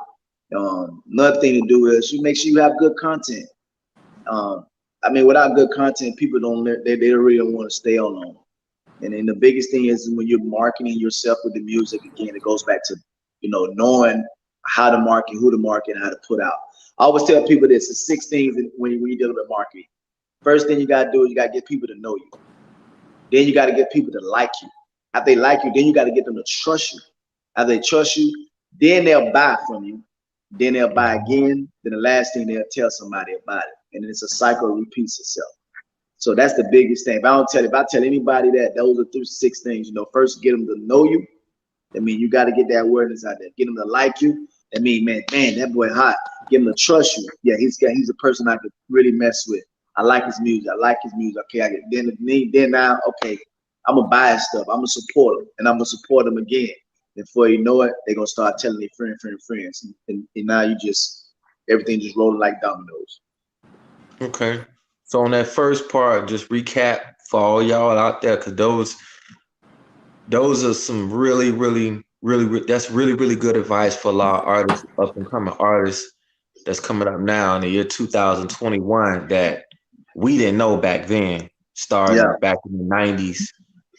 Another thing to do is you make sure you have good content. Without good content, people they really don't want to stay on long. And then the biggest thing is when you're marketing yourself with the music, again, it goes back to, knowing how to market, who to market, and how to put out. I always tell people this, the 6 things when you're dealing with marketing. First thing you got to do is you got to get people to know you. Then you got to get people to like you. After they like you, then you got to get them to trust you. After they trust you, then they'll buy from you. Then they'll buy again. Then the last thing, they'll tell somebody about it. And then it's a cycle that repeats itself. So that's the biggest thing. If I tell anybody that, those are 6 things. First get them to know you. I mean, you got to get that awareness out there. Get them to like you. I mean, man, that boy hot. Get him to trust you. Yeah, he's a person I could really mess with. I like his music. Okay, I get then now. Okay, I'm gonna buy his stuff. I'm gonna support him, and I'm gonna support him again. And before you know it, they're gonna start telling their friends, and now everything just rolling like dominoes. Okay. So on that first part, just recap for all y'all out there, because those are some really, really, really, that's really, really good advice for a lot of artists, up and coming artists that's coming up now in the year 2021 that we didn't know back then. Starting back in the 90s,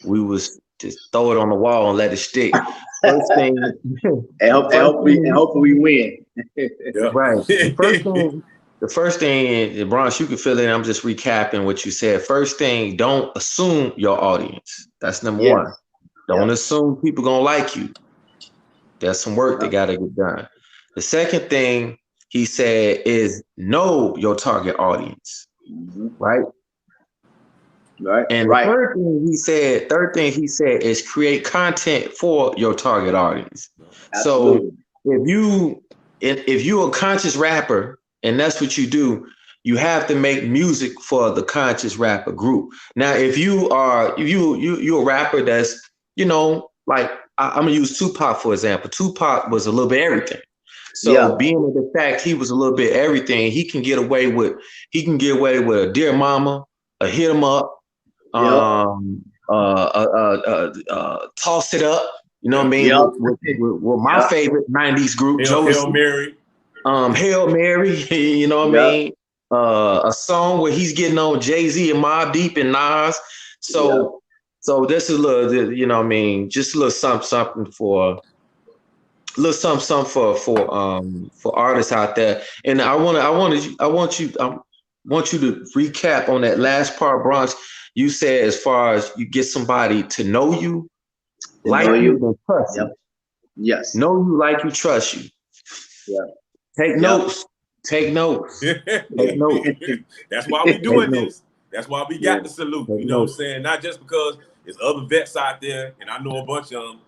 we was just throw it on the wall and let it stick. First thing, and hopefully we win. Right. The first thing, Bronx, you can fill in. I'm just recapping what you said. First thing, don't assume your audience. That's number one. Don't assume people gonna like you. There's some work that gotta get done. The second thing he said is know your target audience. Right? Right. And the third thing he said is create content for your target audience. Absolutely. So if you're a conscious rapper and that's what you do, you have to make music for the conscious rapper group. Now, if you're a rapper that's, like I'm gonna use Tupac for example. Tupac was a little bit everything. So being with the fact he was a little bit everything, he can get away with a Dear Mama, a Hit 'Em Up, Toss It Up. You know what I mean? With my favorite 90s group, Hail Mary. Hail Mary, you know what I mean? A song where he's getting on Jay-Z and Mobb Deep and Nas. So this is a little, you know what I mean? Just a little something for artists out there. And I want you to recap on that last part, Bronx. You said as far as you get somebody to know you, like you, and trust you. Yes. Know you, like you, trust you. Yeah. Take notes. Take notes. Take notes. That's why we doing this. That's why we got the salute. You know what I'm saying? Not just because there's other vets out there, and I know a bunch of them.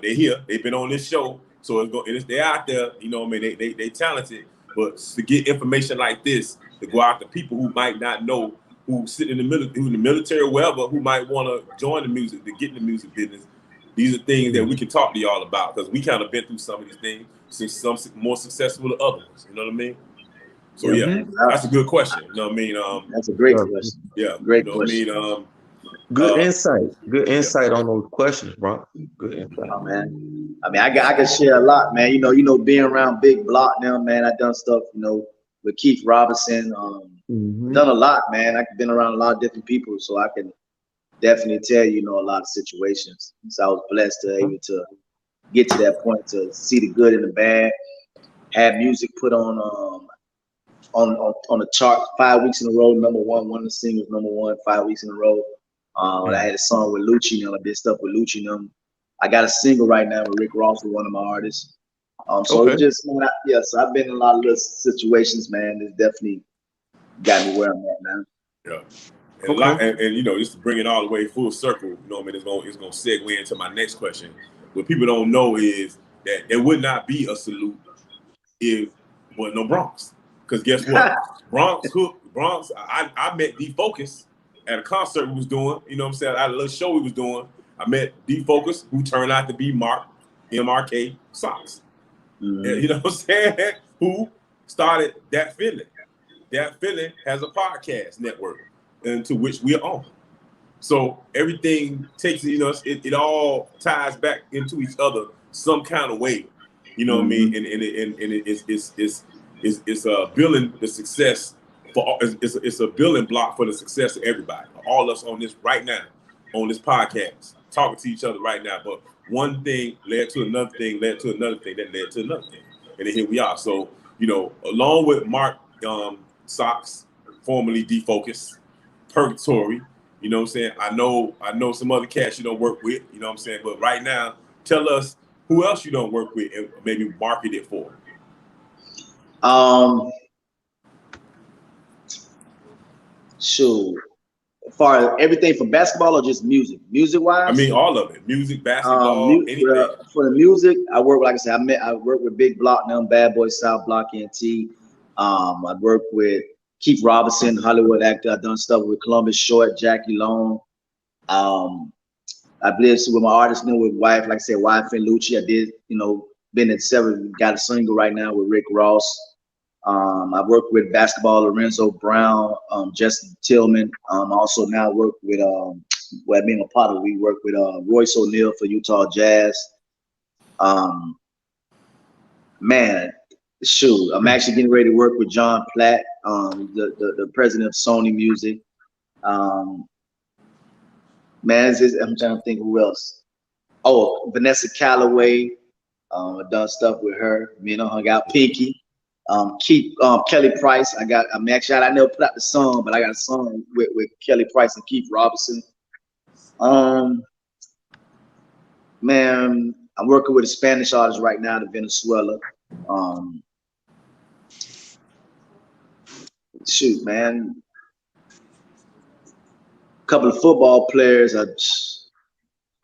They're here. They've been on this show, so they're out there. You know what I mean? They talented, but to get information like this, to go out to people who might not know, who sit in the military or wherever, who might want to join the music, to get in the music business. These are things that we can talk to y'all about because we kind of been through some of these things. Some more successful than others. You know what I mean? So that's a good question. You know what I mean? That's a great question. Yeah, great question. What I mean? Good insight. Good insight on those questions, bro. Good insight. Oh, man. I mean, I can share a lot, man. Being around Big Block now, man. I done stuff, with Keith Robinson. Done a lot, man. I've been around a lot of different people, so I can definitely tell you, a lot of situations. So I was blessed to able to get to that point to see the good and the bad. Have music put on the chart 5 weeks in a row, number one. One of the singles, number one, 5 weeks in a row. I had a song with Lucci, I did stuff with Lucci. I got a single right now with Rick Ross, with one of my artists. So it just, man, so I've been in a lot of little situations, man. It's definitely got me where I'm at now. Yeah. And, a lot, and you know, just to bring it all the way full circle, you know, I mean, it's gonna segue into my next question. What people don't know is that there would not be a salute if there was no Bronx. Because guess what? Bronx, I met D-Focus at a concert we was doing. You know what I'm saying? At a little show we was doing. I met D-Focus, who turned out to be Mark MRK Socks. Mm-hmm. You know what I'm saying? Who started That Feeling. That Feeling has a podcast network into which we are on. So everything takes, you know, it all ties back into each other some kind of way. You know what I mean? And it's building the success for it's a building block for the success of everybody. All of us on this right now, on this podcast, talking to each other right now. But one thing led to another thing, led to another thing, that led to another thing. And then here we are. So, you know, along with Mark Socks, formerly D-Focus, Purgatory, you know what I'm saying? I know some other cats you don't work with, you know what I'm saying? But right now, tell us who else you don't work with and maybe market it for. Sure. As far as everything from basketball or just music? Music-wise? I mean, all of it. Music, basketball, anything. For the music, I work, like I said, I work with Big Block now, Bad Boy South Block NT. I work with Keith Robinson, Hollywood actor. I've done stuff with Columbus Short, Jackie Long. I blessed with my artist now with wife, like I said, wife and Lucci. I did, you know, been at several, got a single right now with Rick Ross. I work with basketball, Lorenzo Brown, Justin Tillman. Also now work with, well, me and my partner, we work with Royce O'Neal for Utah Jazz. Man, shoot, I'm actually getting ready to work with John Platt, the president of Sony Music. Man, I'm trying to think who else. Oh, Vanessa Calloway. I've done stuff with her. You know, hung out Pinky. Kelly Price. I never put out the song, but I got a song with Kelly Price and Keith Robinson. Man, I'm working with a Spanish artist right now in Venezuela. Shoot, man. A couple of football players.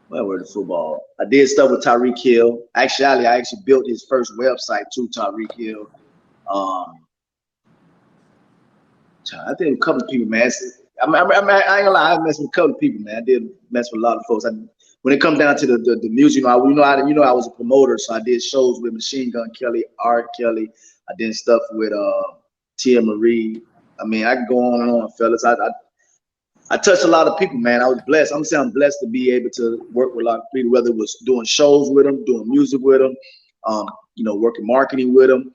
Where were the football? I did stuff with Tyreek Hill. Actually, I built his first website to Tyreek Hill. I think a couple of people, man. I ain't gonna lie, I messed with a couple of people, man. I did mess with a lot of folks. When it comes down to the music, I was a promoter, so I did shows with Machine Gun Kelly, R. Kelly. I did stuff with Tia Marie. I mean, I can go on and on, fellas. I touched a lot of people, man. I was blessed. I'm saying I'm blessed to be able to work with a lot of people, whether it was doing shows with them, doing music with them, you know, working marketing with them.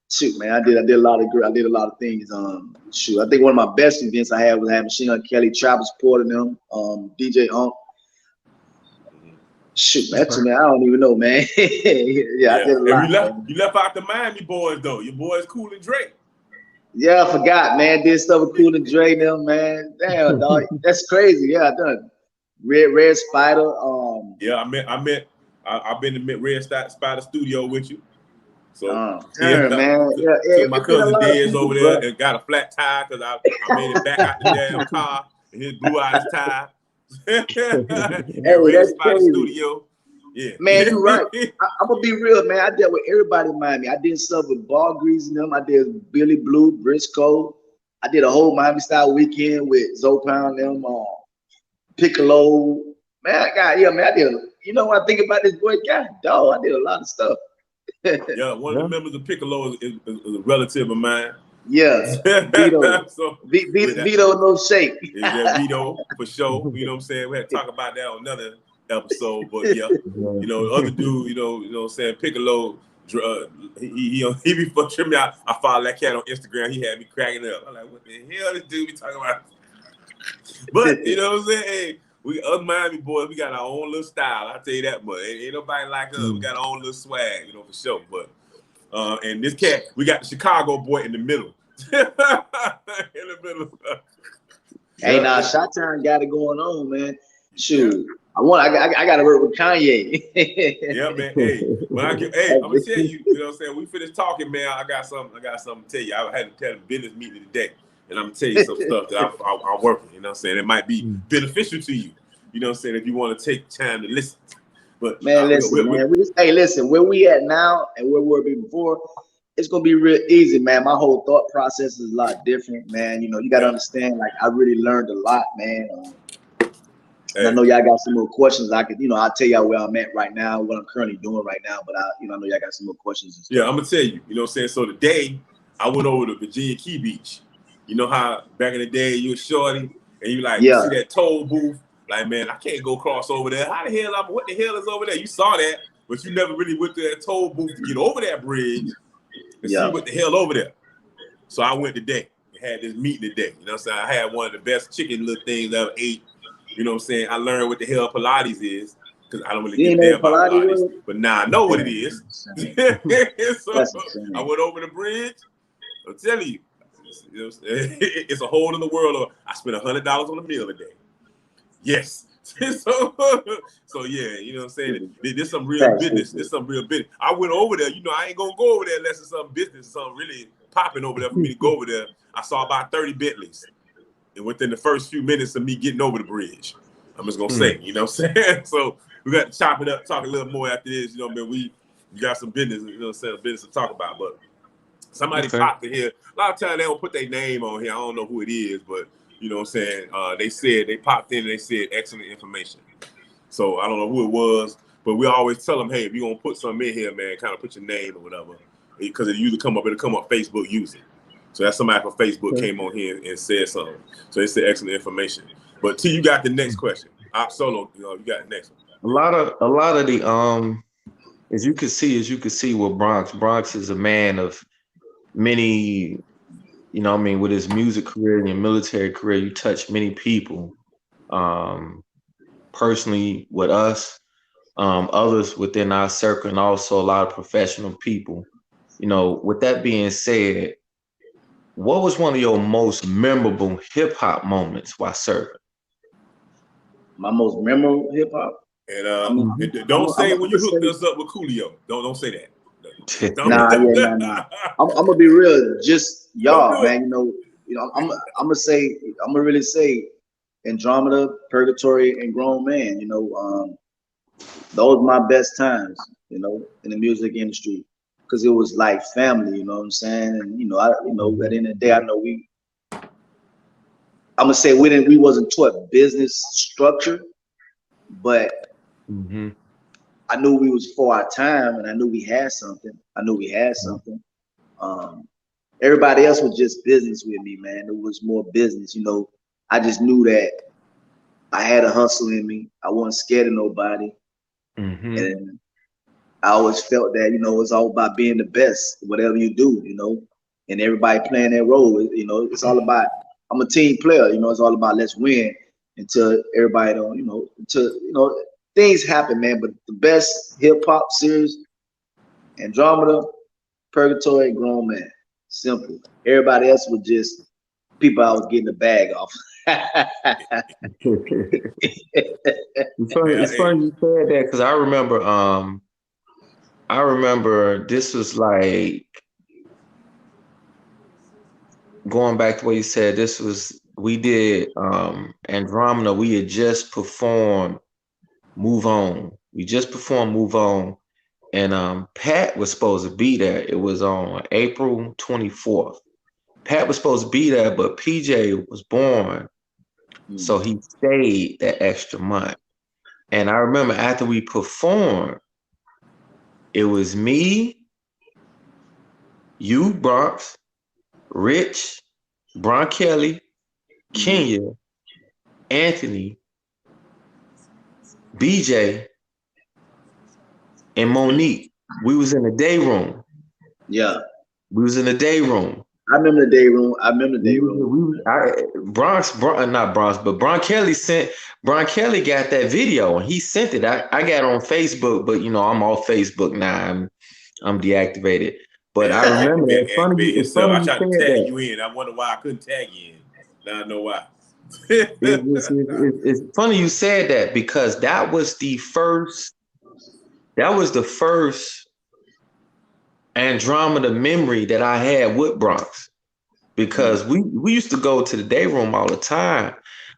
Shoot, man, I did a lot of things. Shoot, I think one of my best events I had was having Machine Gun Kelly, Travis Porter, them, DJ Unk. Shoot, man, man, I don't even know, man. Yeah, I did a lot. You left out the Miami boys though. Your boys Cool and Drake. Yeah, I forgot, man. Did stuff with Cool and Dre, them, man. Damn, dog, that's crazy. Yeah, I done. Red Spider. Yeah, I've been to Red Spider studio with you. So man, my cousin Dez over there and got a flat tire because I made it back out the damn car and he blew out his tire. Red Spider studio. Yeah. Man, you're right. I'm gonna be real, man. I dealt with everybody in Miami. I did stuff with Ball Grease and them. I did Billy Blue, Briscoe. I did a whole Miami style weekend with Zopound them, Piccolo. Man, I did. You know what I think about this boy? God, dog, I did a lot of stuff. Yeah, one of the members of Piccolo is a relative of mine. Yeah, Vito. So, Vito, no shake. Yeah, Vito for sure. You know what I'm saying? We had to talk about that on another episode, but yeah, you know, other dude, you know what I'm saying? Piccolo, he be tripping me out. I follow that cat on Instagram. He had me cracking up. I'm like, what the hell this dude be talking about? But you know what I'm saying? Hey, we other Miami boys, we got our own little style. I'll tell you that much. Ain't nobody like us. We got our own little swag, you know, for sure. But and this cat, we got the Chicago boy in the middle. In the middle. Hey, now Chi-Town got it going on, man. Shoot. I got to work with Kanye. Yeah, man. Hey, I'm gonna tell you, you know what I'm saying? We finished talking, man. I got something to tell you. I had to tell a business meeting today, and I'm gonna tell you some stuff that I'm working. You know what I'm saying? It might be beneficial to you. You know what I'm saying? If you want to take time to listen. But man, listen, man. Listen, where we at now and where we'll be before, it's gonna be real easy, man. My whole thought process is a lot different, man. You know, you gotta understand, like I really learned a lot, man. And I know y'all got some more questions. I'll tell y'all where I'm at right now, what I'm currently doing right now. But I know y'all got some more questions. And stuff. Yeah, I'm gonna tell you. You know what I'm saying? So today I went over to Virginia Key Beach. You know how back in the day you were shorty and you you see that toll booth. Like, man, I can't go cross over there. What the hell is over there? You saw that, but you never really went to that toll booth to get over that bridge and see what the hell over there. So I went today and had this meeting today. You know what I'm saying? I had one of the best chicken little things I ever ate. You know what I'm saying? I learned what the hell Pilates is because I don't really give a damn about Pilates. But now I know what it is. So I went over the bridge. I'm telling you, it's a hole in the world. I spent $100 on a meal a day. Yes. so yeah, you know what I'm saying? There's some real business. I went over there. You know, I ain't gonna go over there unless it's some business, something really popping over there for me to go over there. I saw about 30 Bentleys. And within the first few minutes of me getting over the bridge, I'm just gonna say, you know what I'm saying? So we got to chop it up, talk a little more after this. You know what I mean? We got some business, you know what I'm saying, business to talk about. But somebody popped in here. A lot of times they don't put their name on here. I don't know who it is, but you know what I'm saying? They popped in and they said excellent information. So I don't know who it was, but we always tell them, hey, if you're gonna put something in here, man, kind of put your name or whatever, because it'll come up Facebook using. So that's somebody from Facebook came on here and said something. So they said excellent information. But T, you got the next question. Op Solo, you got the next one. A lot of the as you can see with Bronx is a man of many, you know what I mean, with his music career and your military career, you touch many people. Personally with us, others within our circle, and also a lot of professional people. You know, with that being said, what was one of your most memorable hip hop moments while serving? My most memorable hip hop. And don't say when you hooked us up with Coolio. Don't say that. Nah. I'm gonna be real. Just y'all, man. You know. I'm gonna really say, Andromeda, Purgatory, and Grown Man. You know, those are my best times. You know, in the music industry. Because it was like family, you know what I'm saying? And at the end of the day, I know I'm gonna say we wasn't taught business structure, but I knew we was for our time, and I knew we had something. Everybody else was just business with me, man. It was more business, I just knew that I had a hustle in me. I wasn't scared of nobody, and I always felt that, it's all about being the best, whatever you do, and everybody playing their role. It's all about, I'm a team player, it's all about let's win until everybody don't, things happen, man. But the best hip hop series, Andromeda, Purgatory, Grown Man. Simple. Everybody else was just people I was getting the bag off. It's funny you said that, because I remember this was like, going back to what you said, we did Andromeda. We had just performed Move On. And Pat was supposed to be there. It was on April 24th. Pat was supposed to be there, but PJ was born. So he stayed that extra month. And I remember after we performed, it was me, you, Bronx, Rich, Bron Kelly, Kenya, Anthony, BJ, and Monique. We was in the day room. Yeah. We was in the day room. I remember the day room. Bron Kelly got that video and he sent it. I got on Facebook, but I'm off Facebook now. I'm deactivated. But I remember that. It's funny I tried to tag you in. I wonder why I couldn't tag you in. Now I know why. It's funny you said that because that was the first Andromeda memory that I had with Bronx, because we used to go to the day room all the time,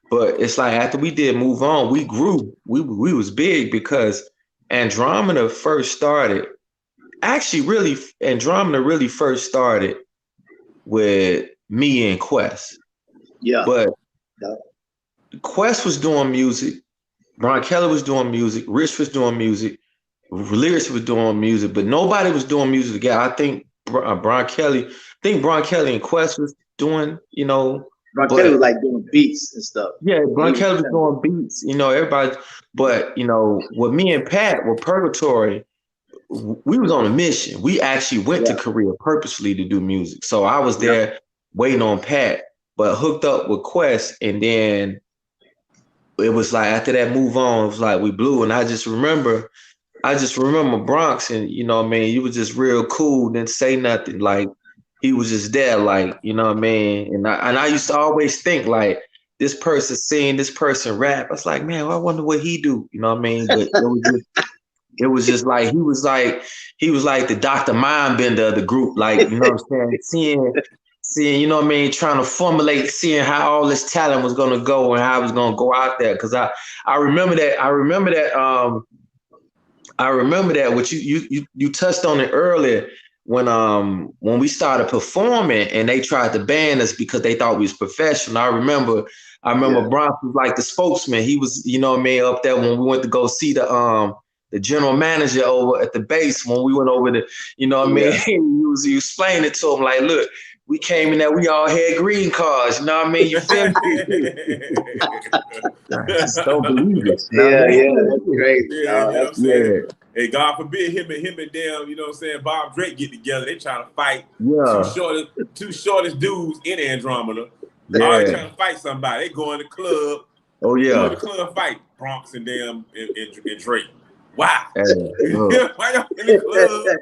but it's like after we did Move On, we grew, we was big because Andromeda first started. Actually, really, Andromeda really first started with me and Quest. Yeah. But Quest was doing music, Bron Kelly was doing music, Rich was doing music, Lyrics was doing music, but nobody was doing music together. I think Bron Kelly and Quest was doing, Bron Kelly was like doing beats and stuff. Yeah, Bron Kelly was doing beats, everybody. But, with me and Pat were Purgatory, we was on a mission. We actually went to Korea purposely to do music. So I was there waiting on Pat, but hooked up with Quest. And then it was like, after that Move On, it was like we blew. And I just remember Bronx, and you was just real cool, didn't say nothing. Like, he was just there, like, And I used to always think like, this person sing, this person rap. I was like, man, I wonder what he do. But it was just like he was like the Dr. Mindbender of the group, like, seeing, trying to formulate, seeing how all this talent was gonna go and how it was gonna go out there. Cause I remember that what you touched on it earlier when we started performing and they tried to ban us because they thought we was professional. I remember Bronx was like the spokesman. He was, up there when we went to go see the general manager over at the base when we went over to, He was explaining it to him like, look, we came in there, we all had green cards, you feel me? I just don't believe it. That's great. Hey, God forbid him and them, Bob Drake get together. They trying to fight two shortest dudes in Andromeda. They always trying to fight somebody. They go in the club. Oh yeah. Go in the club fight. Bronx and them and Drake. Wow. Why y'all in the club?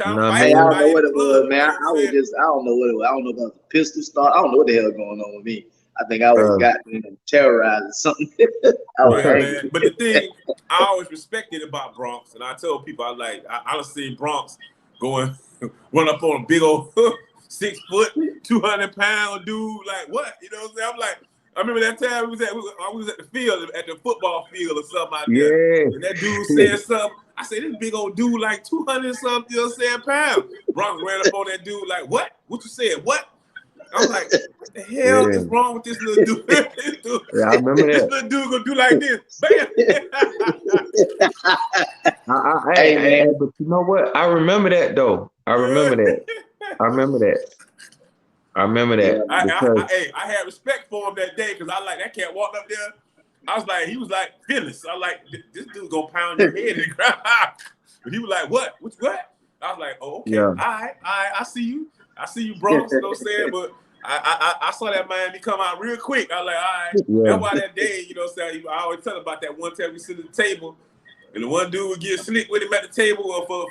I don't know what it was, man. I don't know what it was. I don't know about the pistol start. I don't know what the hell going on with me. I think I was got terrorized or something. Man. But the thing I always respected about Bronx, and I tell people, I see Bronx run up on a big old 6 foot, 200-pound dude. Like, what? You know what I'm saying? I'm like, I remember that time we was at the field, at the football field or something out there. And that dude said something. I said, this big old dude, like 200 something, pounds. Bronx ran up on that dude like, what? What you said? What? I'm like, what the hell is wrong with this little dude? Yeah, I remember that. This little dude gonna do like this. Bam! Hey, but you know what? I remember that though. I remember that. I had respect for him that day because that cat walked up there. He was like, fearless. I was like, this dude gonna pound your head in the ground. But he was like, what? What? I was like, oh, okay. All right. I see you. Bronx, you know what I'm saying? But I saw that Miami come out real quick. I was like, all right. That's why that day, you know what I'm saying? I always tell about that one time we sit at the table and the one dude would get slick with him at the table for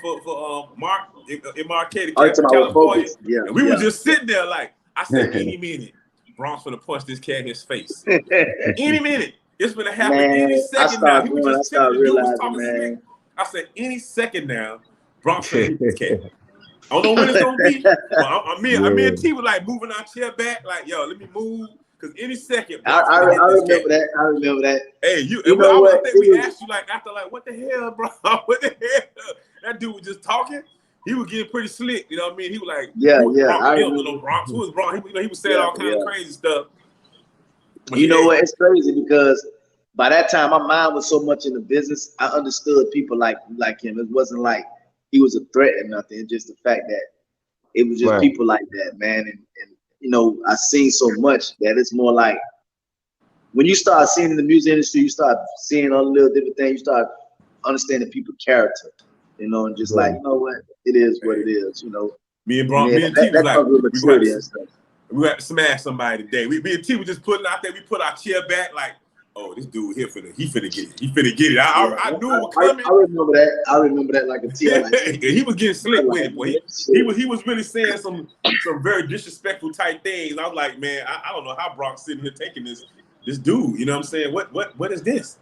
Mark in Marquette, California. And we were just sitting there like, I said, any minute, Bronx gonna punch this cat in his face. Any minute. It's gonna happen any second now. He was just telling the dude was talking slick. I said, any second now, Bronx gonna hit this cat. I don't know when it's gonna be. But me and T were like moving our chair back, like, yo, let me move. Because any second, I remember that. I remember that. Hey, I think we asked you after what the hell, bro? What the hell? That dude was just talking. He was getting pretty slick, you know what I mean? He was like, Bronx. Who was Bronx? He was saying all kinds of crazy stuff. You know what? It's crazy because by that time my mind was so much in the business. I understood people like him. It wasn't like he was a threat or nothing. It's just the fact that it was just people like that, man. And I seen so much that it's more like when you start seeing in the music industry, you start seeing all the little different things. You start understanding people's character, and just like, you know what, it is what it is. Me and Bronx, me and T was like, we had to smash somebody today. Me and T was just putting out there. We put our chair back like, oh, this dude here he finna get it. He finna get it. I knew it was coming. I remember that like a tear. He was getting slick with it, boy. He was really saying some very disrespectful type things. I was like, man, I don't know how Bronx sitting here taking this. this dude. You know what I'm saying? What is this?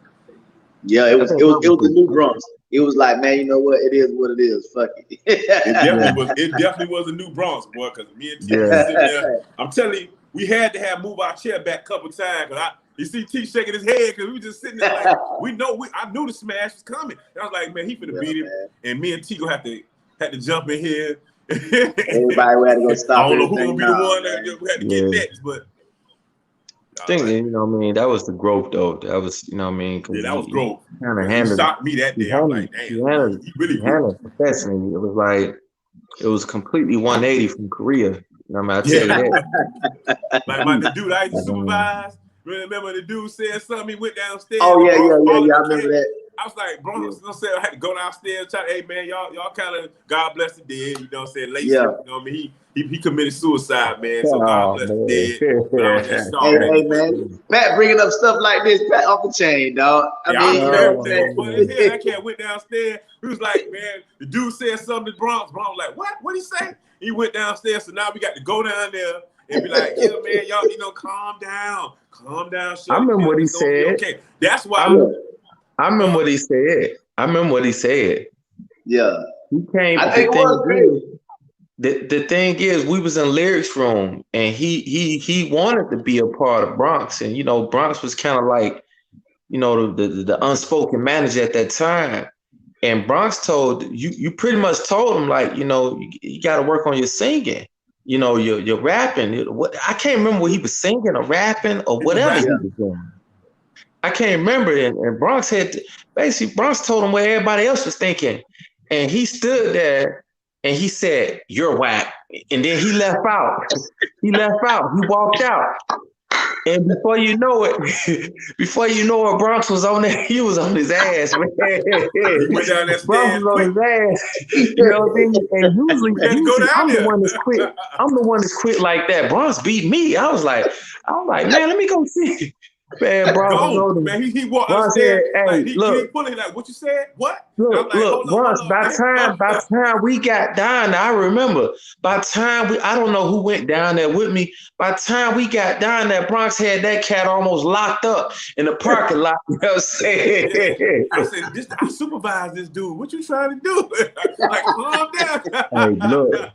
Yeah, it was the new Bronx. It was like, man, you know what? It is what it is. Fuck it. It definitely was a new Bronx, boy. Because me and T was sitting there. I'm telling you, we had to move our chair back a couple times. You see T shaking his head because we were just sitting there like I knew the smash was coming. And I was like, man, he finna beat him, man. And me and T gonna have to jump in here. Everybody had to go stop. I don't know who gonna be the one that had to get next, but. I think, you know what I mean, that was the growth, though. That was, you know what I mean? Yeah, that was growth. Kind of handled. He shocked me that day. I'm like, damn. He handled it professionally. It was like, it was completely 180 from Korea. You know what I mean? I tell you that. Like the dude I used to supervise. Remember the dude said something? He went downstairs. Oh, yeah. I remember that. I was like, bro, I had to go downstairs. Hey, man, y'all kind of, God bless the dead. You know what I'm saying? Lazy, you know what I mean? He committed suicide, man. So God bless the dead. Hey, man. Pat bringing up stuff like this, Pat off the chain, dog. I can't went downstairs. He was like, man, the dude said something to Bronx. Bronx was like, what? What'd he say? He went downstairs. So now we got to go down there and be like, yeah, man, y'all, calm down. Calm down. I remember what he said. Okay, that's why. I remember what he said. Yeah. He came. The thing is, we was in lyrics room, and he wanted to be a part of Bronx, and you know, Bronx was kind of like, you know, the unspoken manager at that time, and Bronx told you pretty much told him like, you know, you got to work on your singing, you know, your rapping. I can't remember what he was singing or rapping or whatever he was doing. I can't remember. And Bronx Bronx told him what everybody else was thinking. And he stood there and he said, "You're whack." And then he left out. He walked out. And before you know it, Bronx was on there. He was on his ass, man. He went down that Bronx was on his ass. You know what I mean? And usually I'm the one that's quick. I'm the one that's quick like that. Bronx beat me. I was like, man, let me go see. Man, Bronx, man, he walked upstairs. Hey, he pulling like, what you said? What? Look, Bronx. By time we got down there, I remember. By time I don't know who went down there with me. By the time we got down there, Bronx had that cat almost locked up in the parking lot. You know what I'm saying? Yeah. I said, I supervise this dude. What you trying to do? Like, calm down. Hey, look.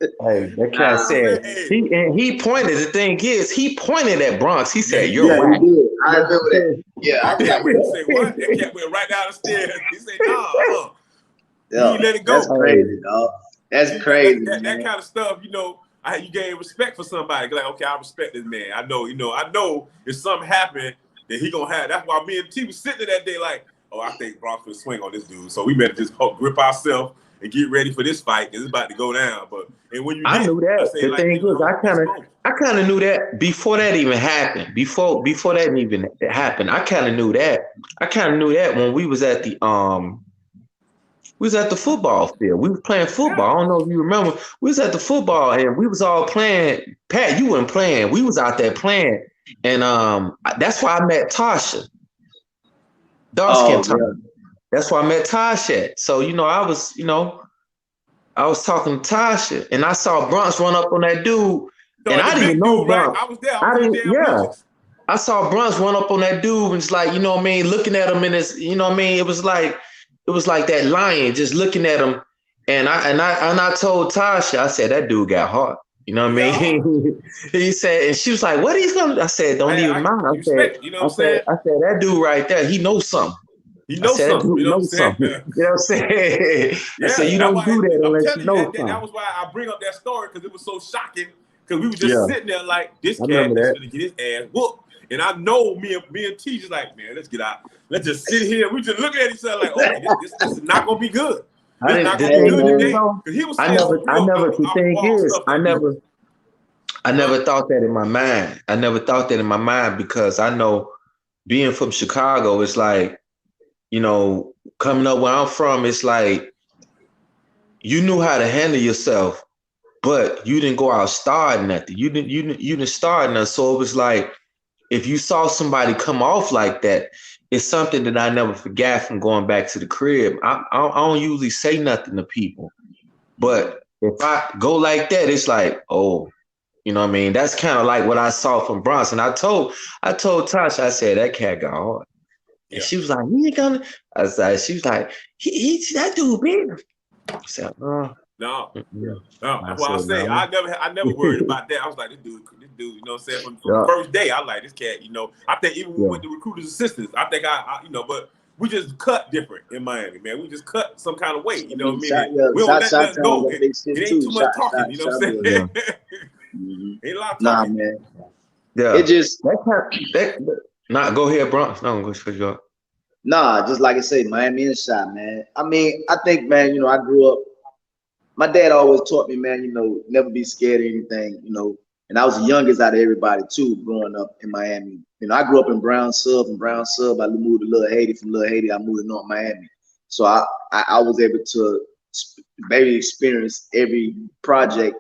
Hey, that cat said he pointed. The thing is, he pointed at Bronx. He said, "You're whack." I remember that. Yeah, I remember that. Say what? That cat went right down the stairs. He said, "No, he let it go." That's crazy, dog. That's crazy. That kind of stuff, you know. You gain respect for somebody. Like, okay, I respect this man. I know if something happened that he gonna have. That's why me and T was sitting there that day, like, oh, I think Bronx will swing on this dude. So we better just grip ourselves and get ready for this fight because it's about to go down. And when I knew that. The thing is, I kind of knew that before that even happened. Before that even happened, I kind of knew that. I kind of knew that when we was at the football field. We was playing football. I don't know if you remember. We was at the football and we was all playing. Pat, you weren't playing. We was out there playing, and that's why I met Tasha. Dark skin Tasha. That's where I met Tasha at. So, I was talking to Tasha and I saw Bronx run up on that dude. And I didn't know Bronx. Right? I was there. I saw Bronx run up on that dude and it's like, you know what I mean, looking at him in his, you know what I mean? It was like that lion just looking at him. And I told Tasha, I said, that dude got heart. You know what I mean? He said, and she was like, what he's gonna do? I said, don't even mind. I said, that dude right there, he knows something. He knows something. You know what I'm saying? You know what I'm saying? I said, you don't do that unless you know something. That was why I bring up that story because it was so shocking. Because we were just sitting there like, this cat is going to get his ass whooped. And I know me and T just like, man, let's get out. Let's just sit here. We just looking at each other like, oh, this is not going to be good. It's not going to be good today. I never thought that in my mind. I never thought that in my mind because I know being from Chicago, it's like, coming up where I'm from, it's like you knew how to handle yourself, but you didn't go out starting nothing. You didn't start nothing. So it was like if you saw somebody come off like that, it's something that I never forgot from going back to the crib. I don't usually say nothing to people, but if I go like that, it's like, oh, You know what I mean? That's kind of like what I saw from Bronson. I told Tasha, I said that cat got hard. And she was like, he ain't gonna. I said, she was like, he that dude big. I said, No. No, that's why I say no. I never worried about that. I was like, this dude, you know what I'm saying? From the first day, I like this cat, you know. I think even with the recruiter's assistants, I think I you know, but we just cut different in Miami, man. We just cut some kind of weight, you know what I mean? We don't let nothing go. It ain't too much talking, you know what I'm saying? Ain't a lot of talking. Nah, man. Yeah. It just go ahead, Bronx. No, I'm going to you up. Nah, just like I say, Miami inside, man. I mean, I think, man, you know, I grew up. My dad always taught me, man, you know, never be scared of anything, you know. And I was the youngest out of everybody too, growing up in Miami. You know, I grew up in Brown Sub. From Brown Sub, I moved to Little Haiti. From Little Haiti, I moved to North Miami. So I was able to maybe experience every project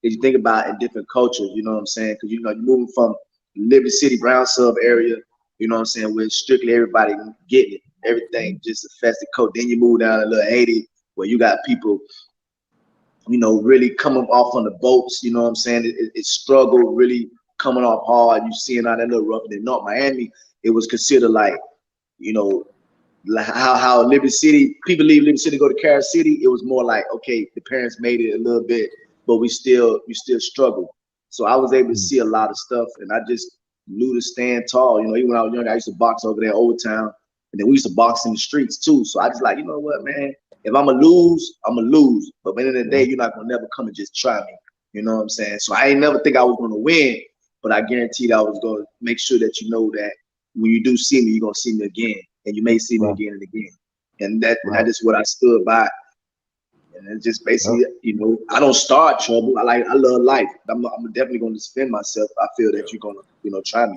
that you think about in different cultures. You know what I'm saying? Because you know, you're moving from Liberty City, Brown Sub area. You know what I'm saying? Where strictly everybody getting it, everything just affects the code. Then you move down to Little Haiti, where you got people, you know, really coming off on the boats. You know what I'm saying? It struggled, really coming off hard. You seeing out that little rough. And in North Miami, it was considered like, you know, like how Liberty City, people leave Liberty City, go to Carol City. It was more like, okay, the parents made it a little bit, but we still struggle. So I was able to see a lot of stuff, and I just knew to stand tall. You know, even when I was young, I used to box over there in Old Town, and then we used to box in the streets too. So I just like, you know what, man, if I'm gonna lose, I'm gonna lose. But at the end of the day, you're not gonna never come and just try me. You know what I'm saying? So I ain't never think I was gonna win, but I guaranteed I was gonna make sure that you know that when you do see me, you're gonna see me again, and you may see me again and again. And that is what I stood by. And it's just basically, you know, I don't start trouble. I love life. I'm definitely gonna defend myself. I feel that you're gonna, you know, try me.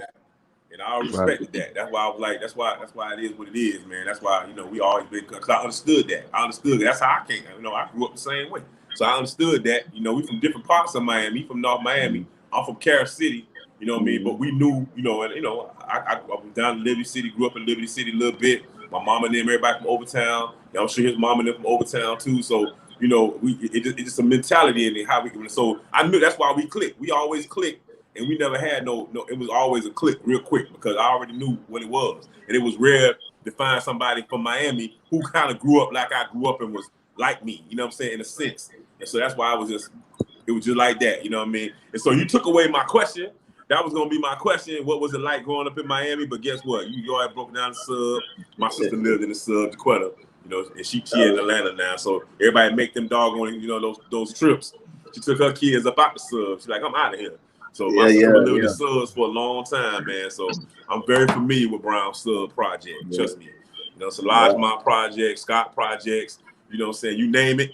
And I always respected that. That's why I was like, that's why it is what it is, man. That's why, you know, we always been, because I understood that. That's how I came. You know, I grew up the same way. So I understood that, you know, we from different parts of Miami, from North Miami. I'm from Carol City, you know what I mean? But we knew, you know, and, you know, I was down in Liberty City, grew up in Liberty City a little bit. My mama and them, everybody from Overtown. I'm sure his mama and them from Overtown too. So, you know, it's just a mentality in it, how we, so I knew that's why we clicked. We always clicked. And we never had no, it was always a click real quick because I already knew what it was. And it was rare to find somebody from Miami who kind of grew up like I grew up and was like me, you know what I'm saying, in a sense. And so that's why it was just like that, you know what I mean? And so you took away my question. That was going to be my question. What was it like growing up in Miami? But guess what? You already broke down the sub. My sister lived in the sub, DeQuetta, you know, and she in Atlanta now. So everybody make them doggone, you know, those trips. She took her kids up out the sub. She's like, I'm out of here. So my sister lived in the subs for a long time, man. So I'm very familiar with Brown Sub Project. Trust me. You know, it's a Largemont Project, Scott Projects. You know what I'm saying? You name it.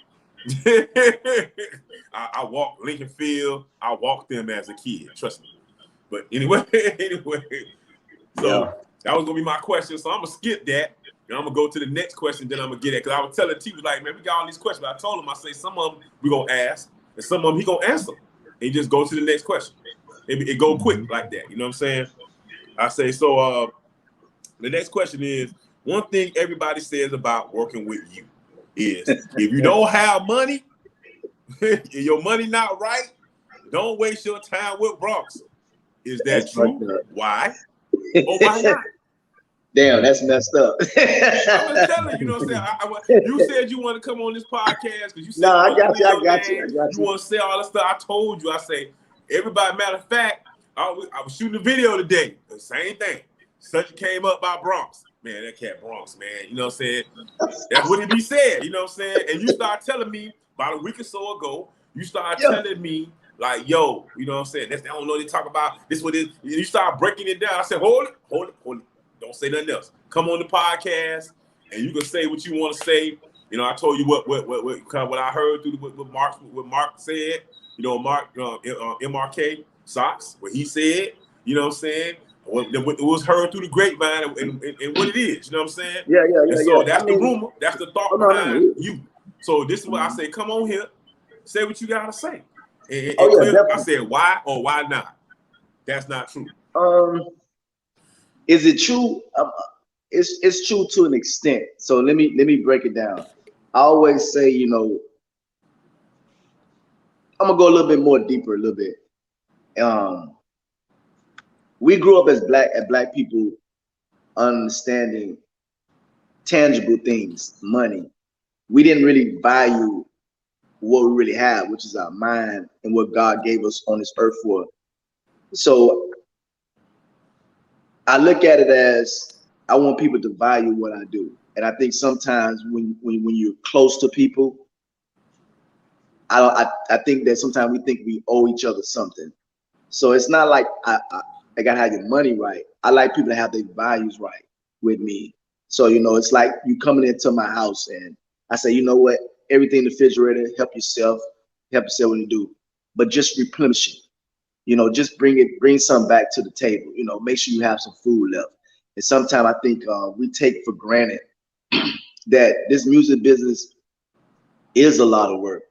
I walked Lincoln Field. I walked them as a kid. Trust me. But anyway, so that was gonna be my question. So I'm gonna skip that. And I'm gonna go to the next question. Then I'm gonna get it because I was telling T was like, man, we got all these questions. But I told him, I say some of them we gonna ask, and some of them he gonna answer. And just go to the next question. It go quick like that. You know what I'm saying? I say, so the next question is, one thing everybody says about working with you is if you don't have money, if your money not right, don't waste your time with Bronx. Is that true? Why? Or why not? Damn, that's messed up. I'm just telling you, you know what I'm saying? You said you want to come on this podcast because you said I got you. You want to say all this stuff. I told you, I say, everybody, matter of fact, I was shooting a video today. The same thing. Such came up by Bronx. Man, that cat Bronx, man. You know what I'm saying? That's what he be said. You know what I'm saying? And you start telling me about a week or so ago, you start telling me, like, yo, you know what I'm saying? That's, I don't know, they talk about this, what it is. You start breaking it down. I said, hold it. Don't say nothing else. Come on the podcast, and you can say what you want to say. You know, I told you what kind of what I heard through what Mark said. You know, Mark MRK Socks, what he said. You know what I'm saying? What was heard through the grapevine and what it is. You know what I'm saying? Yeah. And so that's the rumor. That's the thought behind you. So this is what I say. Come on here, say what you gotta say. And I said why or why not. That's not true. Is it true? It's true to an extent. So let me break it down. I always say, you know, I'm gonna go a little bit more deeper, a little bit. we grew up as black people understanding tangible things, money. We didn't really value what we really have, which is our mind and what God gave us on this earth for. So I look at it as I want people to value what I do. And I think sometimes when you're close to people, I think that sometimes we think we owe each other something. So it's not like I gotta have your money right. I like people to have their values right with me. So, it's like you coming into my house and I say, you know what, everything in the refrigerator, help yourself when you do, but just replenish it. Just bring something back to the table, make sure you have some food left. And sometimes I think we take for granted that this music business is a lot of work.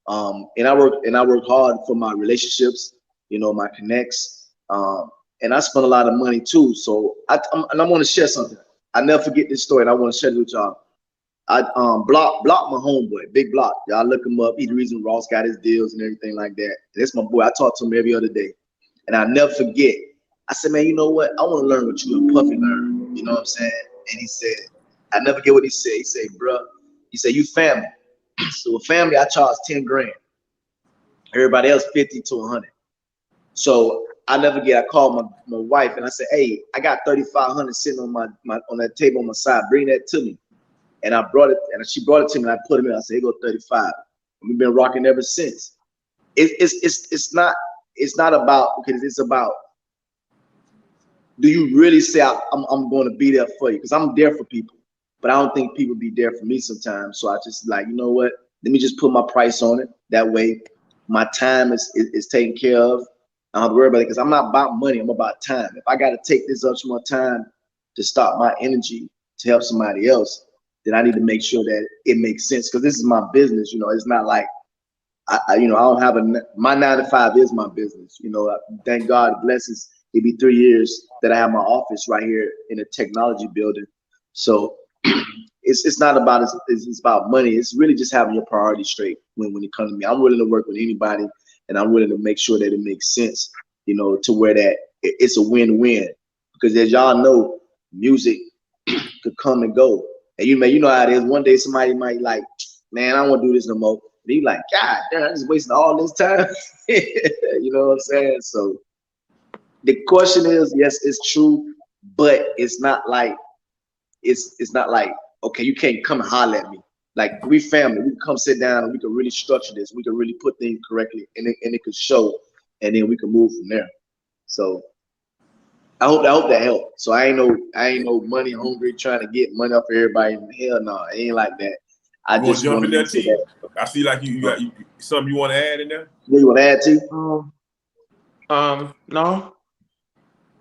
And I work hard for my relationships, my connects, and I spend a lot of money too. So I want to share something. I never forget this story, and I want to share it with y'all. I block my homeboy, Big Block. Y'all look him up. He's the reason Ross got his deals and everything like that. And that's my boy. I talk to him every other day, and I never forget. I said, man, you know what? I want to learn what you and Puffy learn. You know what I'm saying? And he said, I never forget what he said. He said, bro, you family. So a family, I charge 10 grand. Everybody else 50 to 100. So I never forget. I called my wife and I said, hey, I got 3,500 sitting on my on that table on my side. Bring that to me. And I brought it, and she brought it to me. And I put it in. I said, here go 35. And we've been rocking ever since. It's not about, because it's about, do you really say I'm going to be there for you? Because I'm there for people, but I don't think people be there for me sometimes. So I just like, you know what? Let me just put my price on it. That way, my time is taken care of. I don't have to worry about it because I'm not about money. I'm about time. If I got to take this much more time to stop my energy to help somebody else, then I need to make sure that it makes sense, because this is my business. It's not like I don't have my 9 to 5 is my business. Thank God, blesses. It'd be 3 years that I have my office right here in a technology building. So it's not about it's about money. It's really just having your priorities straight when it comes to me. I'm willing to work with anybody, and I'm willing to make sure that it makes sense. To where that it's a win-win. Because as y'all know, music could come and go. And you know how it is. One day somebody might like, man, I don't want to do this no more. And you like, God damn, I'm just wasting all this time. You know what I'm saying? So the question is, yes, it's true, but it's not like okay, you can't come and holler at me. Like, we family, we can come sit down and we can really structure this. We can really put things correctly, and it could show, and then we can move from there. So I hope that helped. So I ain't no money hungry trying to get money off of everybody. Hell no, it ain't like that. I you just jump in there, T. that. I see like you got something you want to add in there. Yeah, you want to add, T? No.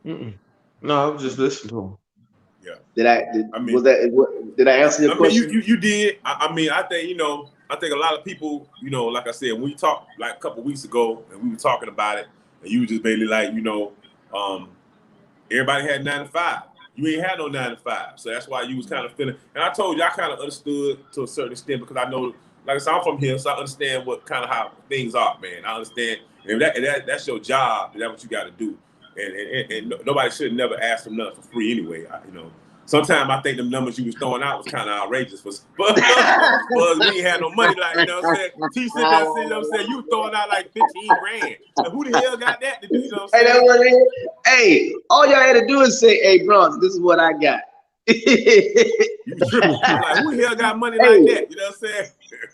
Mm-mm. No, I was just listening to him. Yeah. Did I answer your question? You did. I think I think a lot of people, like I said, when we talked like a couple weeks ago and we were talking about it, and you were just basically like, everybody had 9 to 5. You ain't had no 9 to 5, so that's why you was kind of feeling. And I told you I kind of understood to a certain extent, because I know, like I said, I'm from here, so I understand what kind of how things are, man. I understand, and that's your job. That's what you got to do, and nobody should never ask for nothing for free anyway. Sometimes I think the numbers you was throwing out was kind of outrageous, but we ain't had no money, like, you know what I'm saying? T said that, you know what I'm saying? You throwing out like 15 grand. Like, who the hell got that to do, you know what I'm saying? Hey, that's what it is. Hey, all y'all had to do is say, hey, Bronx, this is what I got. You tripping. Like, who the hell got money like that? You know what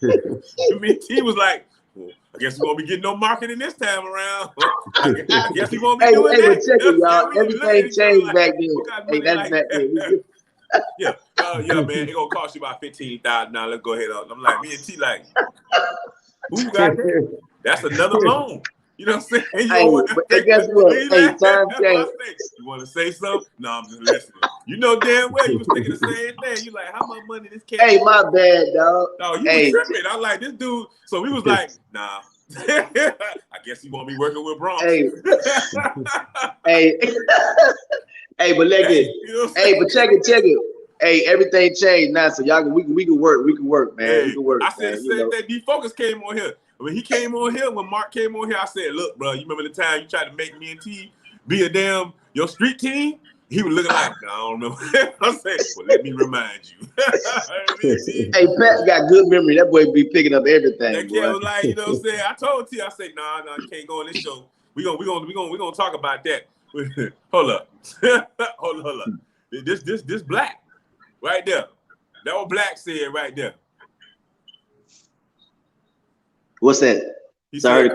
I'm saying? T was like, well, I guess we won't be getting no marketing this time around. I guess we won't be doing that. Check it, y'all. Everything changed back then. Hey, that's that. Yeah, man. It's gonna cost you about $15,000. Let's go ahead. I'm like, me and T like, who got that? That's another loan. You know what I'm saying? But guess what? Hey, time change. You want to say something? No, I'm just listening. You know damn well you was thinking the same thing. You like, how much money this cat? Hey, my bad, dog. No, you was tripping. I like this dude. So we was like, nah. I guess he won't be working with Bronx. Hey, but look it. Hey, but check it. Hey, everything changed now, so y'all we can work. We can work, man. Hey, we can work. I said the same thing. D-Focus came on here. when he came on here, when Mark came on here, I said, look, bro, you remember the time you tried to make me and T be a damn your street team? He was looking like, no, I don't remember. I said, well, let me remind you. Hey, Pat got good memory. That boy be picking up everything. That kid was like, you know what I'm saying? I told T, I said, nah, you can't go on this show. We gonna talk about that. Hold up. hold up. This black right there. That what Black said right there. What's that? He said, I heard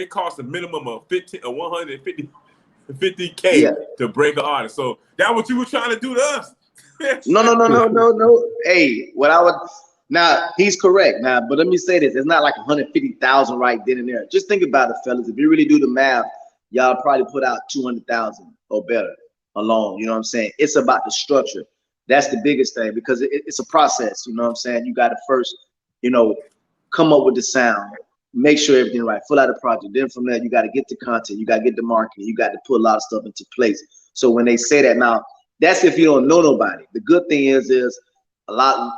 it costs a minimum of 150K to break an artist. So that what you were trying to do to us? No. Hey, now he's correct. Now, but let me say this: it's not like 150,000 right then and there. Just think about it, fellas. If you really do the math, y'all probably put out 200,000 or better alone. You know what I'm saying? It's about the structure. That's the biggest thing because it's a process. You know what I'm saying? You got to first, come up with the sound, make sure everything right, fill out a project. Then from there, you got to get the content, you got to get the marketing, you got to put a lot of stuff into place. So when they say that now, that's if you don't know nobody. The good thing is I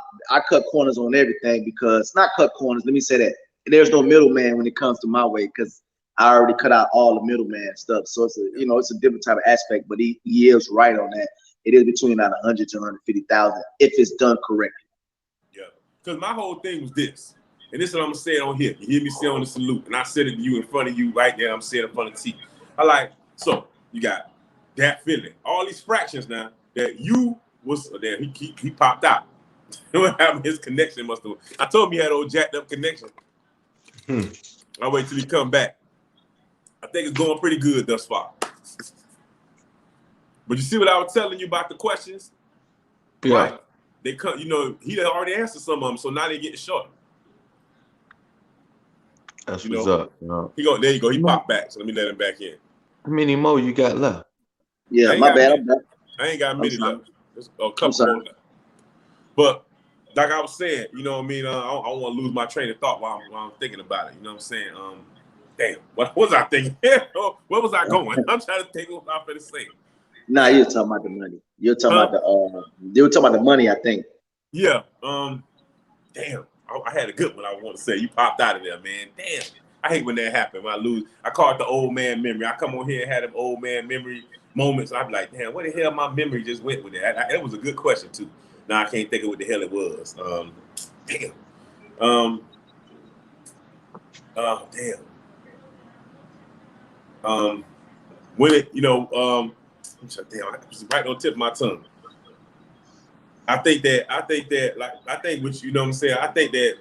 cut corners on everything because not cut corners. Let me say that there's no middleman when it comes to my way because I already cut out all the middleman stuff. So it's it's a different type of aspect, but he is right on that. It is between about 100 to 150,000 if it's done correctly. Yeah, because my whole thing was this, and this is what I'm gonna say on here. You hear me say on the salute, and I said it to you in front of you right there. I'm saying in front of T. So you got that feeling, all these fractions now that you was there. He popped out. What happened? His connection must have. I told him he had old jacked up connection. I'll wait till he come back. I think it's going pretty good thus far. But you see what I was telling you about the questions? Yeah. Right? They come, he already answered some of them, so now they getting shorter. That's what's up. There you go. He popped back, so let me let him back in. How many more you got left? Yeah, my bad. I ain't got many left. There's a couple more left. But like I was saying, you know what I mean? I don't want to lose my train of thought while I'm thinking about it. You know what I'm saying? Damn, what was I thinking? Where was I going? I'm trying to think what I was going to say. Nah, you're talking about the money. You're talking about you were talking about the money, I think. Yeah. Damn. I had a good one I want to say. You popped out of there, man. Damn. I hate when that happens. When I lose. I call it the old man memory. I come on here and had them old man memory moments. I'd be like, damn, where the hell my memory just went with that? That was a good question too. Now I can't think of what the hell it was. Damn. When it, damn, it was right on the tip of my tongue. I think what you know what I'm saying. I think that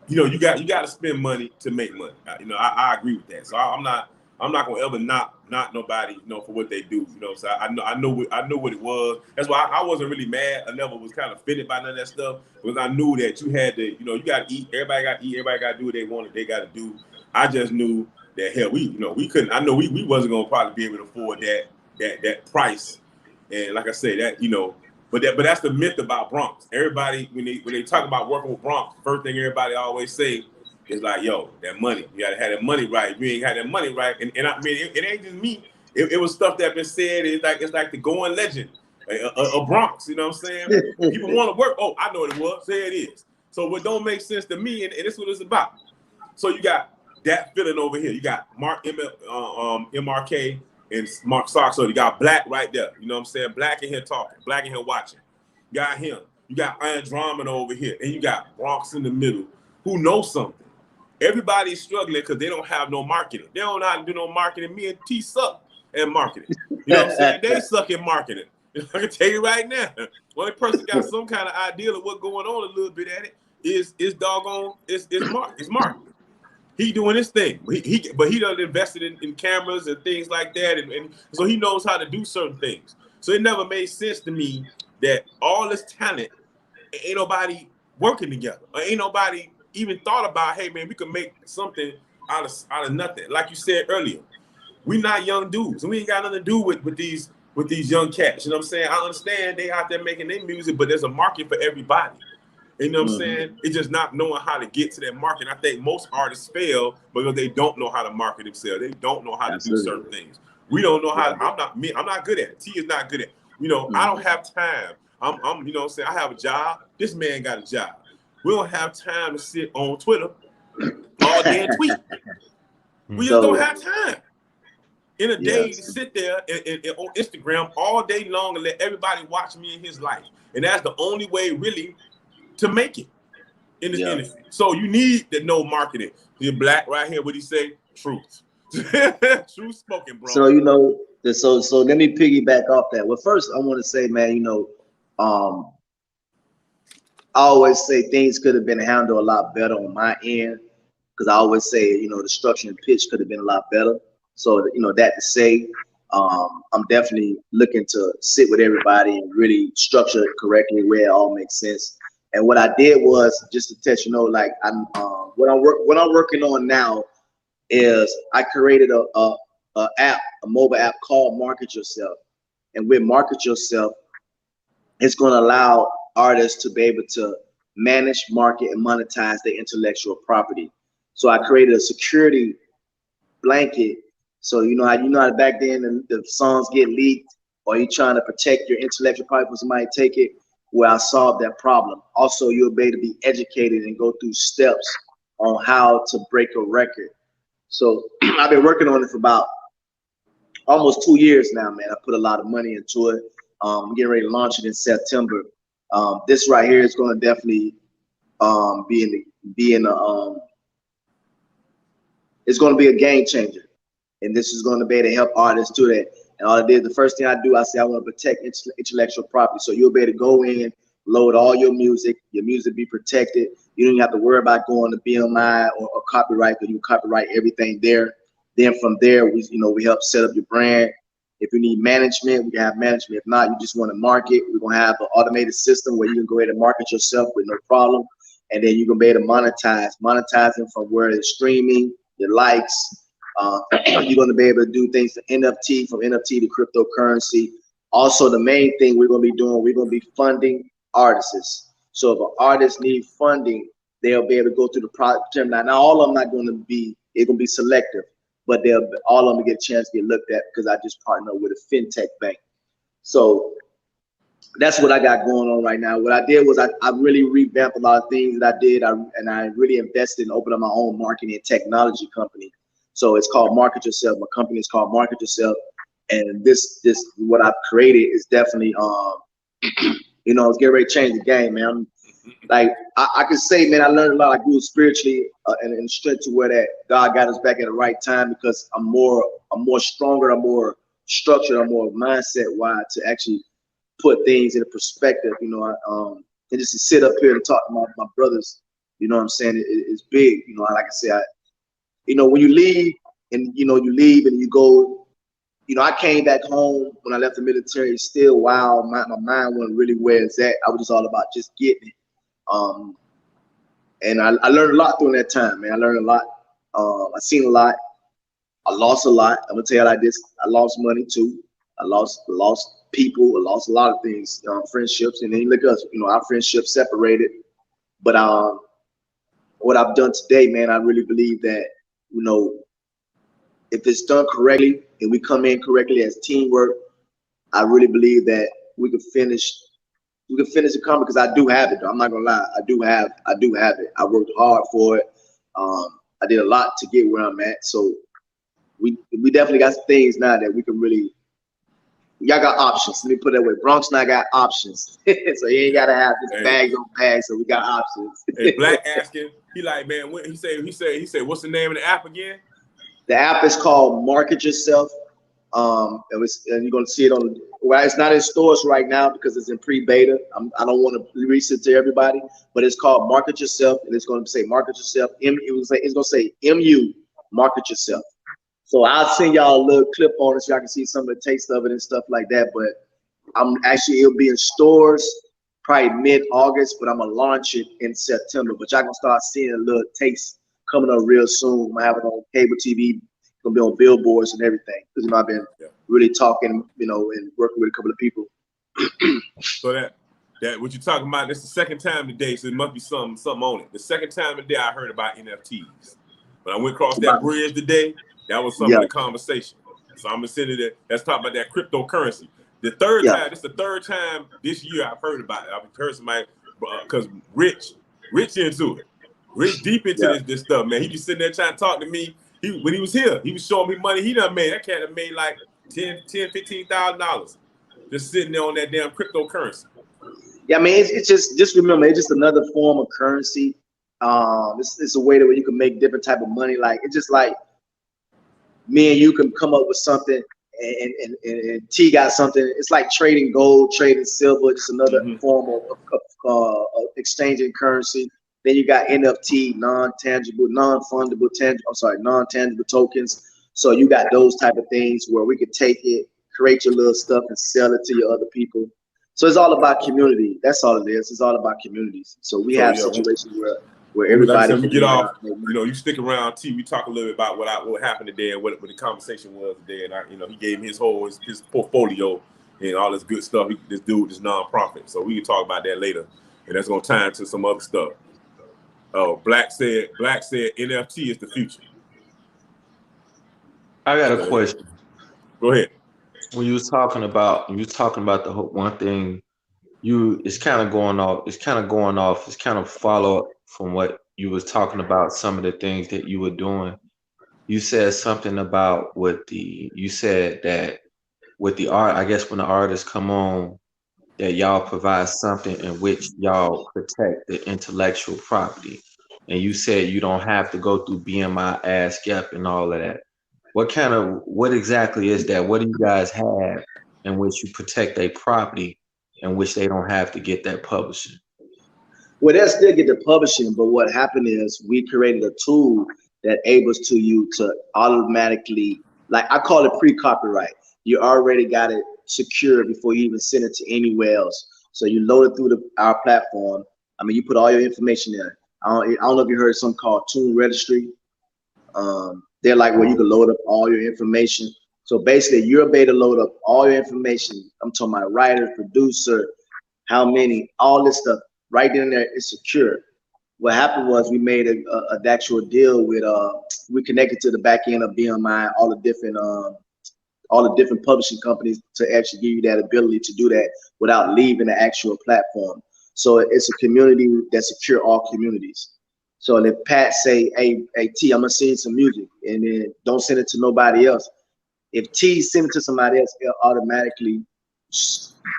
you got to spend money to make money. I agree with that. So I'm not gonna ever knock nobody for what they do. You know what I'm saying. I know what it was. That's why I wasn't really mad. I never was kind of offended by none of that stuff because I knew that you had to you got to eat. Everybody got to eat. Everybody got to do what they wanted. They got to do. I just knew that hell we couldn't. I know we wasn't gonna probably be able to afford that price. And like I say that but that's the myth about Bronx. Everybody when they talk about working with Bronx, first thing everybody always say is like, yo, that money. You gotta have that money right. If you ain't had that money right, and I mean it ain't just me. It was stuff that been said. It's like the going legend of Bronx. You know what I'm saying? People want to work. Oh, I know what it was. Say it is. So what don't make sense to me, and this is what it's about. So you got that feeling over here. You got Mark MRK and Mark Sox. So you got Black right there. You know what I'm saying? Black in here talking. Black in here watching. You got him. You got Andromeda over here. And you got Bronx in the middle who knows something. Everybody's struggling because they don't have no marketing. They don't know how to do no marketing. Me and T suck at marketing. You know what I'm saying? They suck at marketing. I can tell you right now. Only person got some kind of idea of what's going on a little bit at it is doggone. It's Mark. It's Mark. He doing his thing, but he done invested in cameras and things like that, and so he knows how to do certain things. So it never made sense to me that all this talent, ain't nobody working together, or ain't nobody even thought about, hey man, we could make something out of nothing. Like you said earlier, we not young dudes, and we ain't got nothing to do with these young cats. You know what I'm saying? I understand they out there making their music, but there's a market for everybody. You know what I'm saying? It's just not knowing how to get to that market. I think most artists fail because they don't know how to market themselves. They don't know how to do certain things. We don't know how. I'm not good at it. T is not good at it. I don't have time. I'm you know what I'm saying? I have a job. This man got a job. We don't have time to sit on Twitter all day and tweet. We just don't have time in a day to sit there and on Instagram all day long and let everybody watch me in his life. And that's the only way really to make it in this industry. So you need to know marketing. You're Black right here. What he say? Truth. Truth spoken, bro. So, you know, so let me piggyback off that. Well, first I want to say, man, you know, I always say things could have been handled a lot better on my end, because I always say, you know, the structure and pitch could have been a lot better. So, you know, that to say, I'm definitely looking to sit with everybody and really structure it correctly where it all makes sense. And what I did was just to test, you know, like what I'm working on now is I created a mobile app called Market Yourself. And with Market Yourself, it's going to allow artists to be able to manage, market, and monetize their intellectual property. So I created a security blanket. So you know how back then the songs get leaked, or you trying to protect your intellectual property when somebody take it. Well, I solved that problem. Also, you'll be able to be educated and go through steps on how to break a record. So I've been working on it for about almost 2 years now, man. I put a lot of money into it. I'm getting ready to launch it in September. This right here is going to definitely it's going to be a game changer, and this is going to be able to help artists do that. And all I did, the first thing I do, I say I want to protect intellectual property. So you'll be able to go in, load all your music be protected. You don't have to worry about going to BMI or copyright, because you copyright everything there. Then from there, we help set up your brand. If you need management, we can have management. If not, you just want to market, we're going to have an automated system where you can go ahead and market yourself with no problem. And then you can be able to monetizing from where it's streaming, your likes. You're going to be able to do things to NFT, from NFT to cryptocurrency. Also, the main thing we're going to be doing, we're going to be funding artists. So if an artist needs funding, they'll be able to go through the project. Now all of them not going to be, it's going to be selective, but all of them get a chance to get looked at, because I just partnered with a fintech bank. So that's what I got going on right now. What I did was I really revamped a lot of things that I did, and I really invested in opening my own marketing and technology company. So it's called Market Yourself. My company is called Market Yourself, and this what I've created is definitely it's getting ready to change the game, man. Like I can say, man, I learned a lot. I grew spiritually and strength to where that God got us back at the right time, because I'm more stronger, I'm more structured, I'm more mindset wise to actually put things into perspective, and just to sit up here and talk to my brothers, you know what I'm saying, it's big. Like I say, when you leave and you leave and you go, I came back home when I left the military still wild. My mind wasn't really where it's at. I was just all about just getting it. And I learned a lot during that time, man. I learned a lot. I seen a lot. I lost a lot. I'm gonna tell you like this. I lost money too. I lost people. I lost a lot of things, friendships. And then you look at us, our friendships separated. But what I've done today, man, I really believe that, if it's done correctly and we come in correctly as teamwork, I really believe that we could finish the company, because I do have it. I'm not gonna lie, I do have it. I worked hard for it. I did a lot to get where I'm at. So we definitely got some things now that we can really. Y'all got options. Let me put it that way. Bronx now got options. So you ain't gotta have this bags on bags. So we got options. Hey, Black asking, he like, man, what he said, what's the name of the app again? The app is called Market Yourself. And you're gonna see it on. Well, it's not in stores right now because it's in pre-beta. I don't want to release it to everybody, but it's called Market Yourself, and it's going to say Market Yourself. It's going to say MU Market Yourself. So I'll send y'all a little clip on it so y'all can see some of the taste of it and stuff like that. But it'll be in stores probably mid-August, but I'm gonna launch it in September. But y'all gonna start seeing a little taste coming up real soon. I'm gonna have it on cable TV. Gonna be on billboards and everything, because I've been really talking, and working with a couple of people. So that what you're talking about, this is the second time today, so it must be something on it. The second time today I heard about NFTs. When I went across that bridge today, that was some of the conversation. So I'm gonna send it there. Let's talk about that cryptocurrency. The third time, this is the third time this year I've heard about it. I've heard somebody, because Rich Rich into it. Rich deep into this stuff, man. He be sitting there trying to talk to me. When he was here, he was showing me money he done made. That cat have made like $15,000 just sitting there on that damn cryptocurrency. Yeah, I mean, it's just remember, it's just another form of currency. It's a way that where you can make different type of money. Like it's just like me and you can come up with something, and T got something. It's like trading gold, trading silver, just another form of exchanging currency. Then you got NFT, non-tangible tokens. So you got those type of things where we could take it, create your little stuff, and sell it to your other people. So it's all about community. That's all it is. It's all about communities. So we have situations where everybody. Like we get off. You stick around. T. We talk a little bit about what happened today and what the conversation was today. And he gave me his portfolio and all this good stuff. This nonprofit. So we can talk about that later. And that's gonna tie into some other stuff. Oh, Black said NFT is the future. I got a question. Go ahead. When you was talking about the whole one thing, it's kind of going off. It's kind of follow up from what you was talking about. Some of the things that you were doing. You said something about you said that with the art. I guess when the artists come on, that y'all provide something in which y'all protect the intellectual property. And you said you don't have to go through BMI, ASCAP, and all of that. What exactly is that? What do you guys have in which you protect their property, in which they don't have to get that publishing? Well, they'll still get the publishing, but what happened is we created a tool that enables you to automatically, like I call it pre-copyright. You already got it secure before you even send it to anywhere else. So you load it through our platform. I mean, you put all your information there. I don't know if you heard something called Tune Registry. They're like where you can load up all your information. So basically, you're able to load up all your information. I'm talking about writer, producer, how many, all this stuff right in there is secure. What happened was we made an actual deal with we connected to the back end of BMI, all the different publishing companies to actually give you that ability to do that without leaving the actual platform. So it's a community that secure all communities. So if Pat say, hey T, I'm gonna send some music, and then don't send it to nobody else. If T send it to somebody else, it'll automatically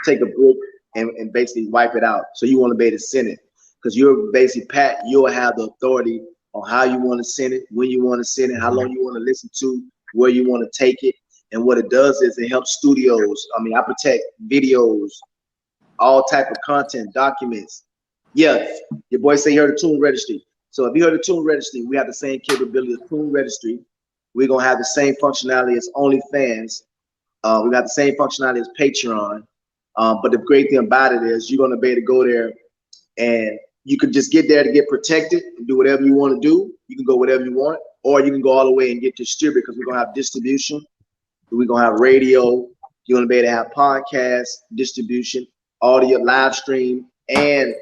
take a book and basically wipe it out. So you want to be able to send it, because you're basically Pat. You'll have the authority on how you want to send it, when you want to send it, how long you want to listen to, where you want to take it. And what it does is it helps studios. I mean, I protect videos, all type of content, documents. Yeah, your boy say you heard the Tune Registry. So if you heard the Tune Registry, we have the same capability as Tune Registry. We're gonna have the same functionality as OnlyFans. We got the same functionality as Patreon. But the great thing about it is you're gonna be able to go there and you can just get there to get protected and do whatever you want to do. You can go whatever you want, or you can go all the way and get distributed, because we're gonna have distribution. We're gonna have radio. You're gonna be able to have podcast distribution, audio, live stream, and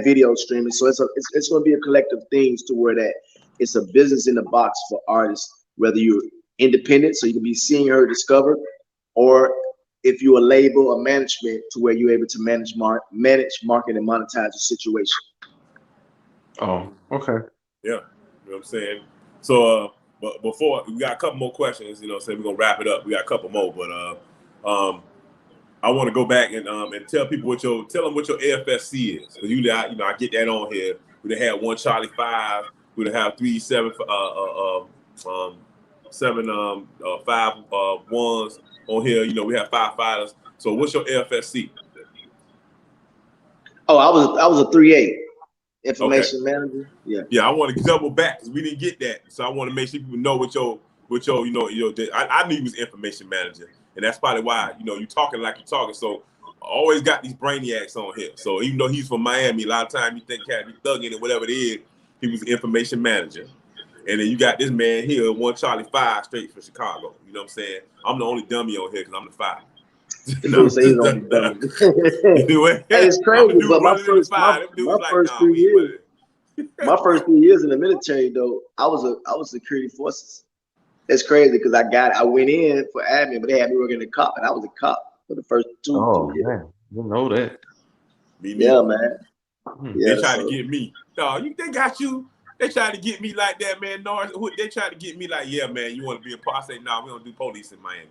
video streaming. So it's gonna be a collective things to where that it's a business in the box for artists, whether you're independent, so you can be seen, heard, discovered, or if you're a label or management to where you're able to manage, market, and monetize the situation. Oh, okay. Yeah, you know what I'm saying? So, but before we got a couple more questions, so we're gonna wrap it up. We got a couple more, but I want to go back and tell people tell them what your AFSC is. Because usually I get that on here. We done had 1 Charlie 5. We done have 3 7 7 5 1s on here. We have 5 fighters. So what's your AFSC? Oh, I was a 3A information manager. Yeah. Yeah, I want to double back because we didn't get that. So I want to make sure people know what your I knew you was information manager. And that's probably why, you talking like you're talking. So I always got these brainiacs on here. So even though he's from Miami, a lot of times you think cat be thugging and whatever it is, he was the information manager. And then you got this man here, 1 Charlie 5 straight from Chicago. You know what I'm saying? I'm the only dummy on here because I'm the 5. Dude say he's the only dummy. Hey, it's crazy, but my first 3 years in the military though, I was security forces. It's crazy because I went in for admin, but they had me working in the cop, and I was a cop for the first two years. Man, you know that. Yeah, man. They Yeah, tried to so get me. No, they got you. They tried to get me like that, man. Norris, they tried to get me like, yeah, man, you want to be a part? I say, nah, we don't do police in Miami.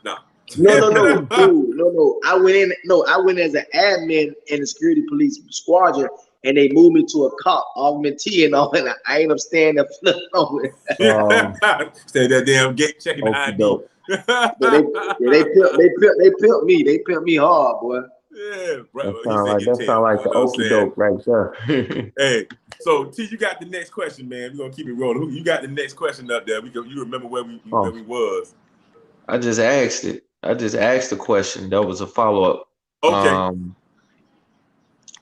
No. no, dude, no. I went in. No, I went as an admin in the security police squadron, and they moved me to a cop, augmentee, and all. And I ain't up staying there for nothing. Stay that damn gate checking the Okie ID. doke. But they pimped me. They pimped me hard, boy. Yeah, bro. That He sound said like your tail. the You know what I'm okie saying? doke right there. Hey, so T, you got the next question, man. We're gonna keep it rolling. You got the next question up there. You remember where we was? I just asked it. I just asked the question. That was a follow-up. Okay. On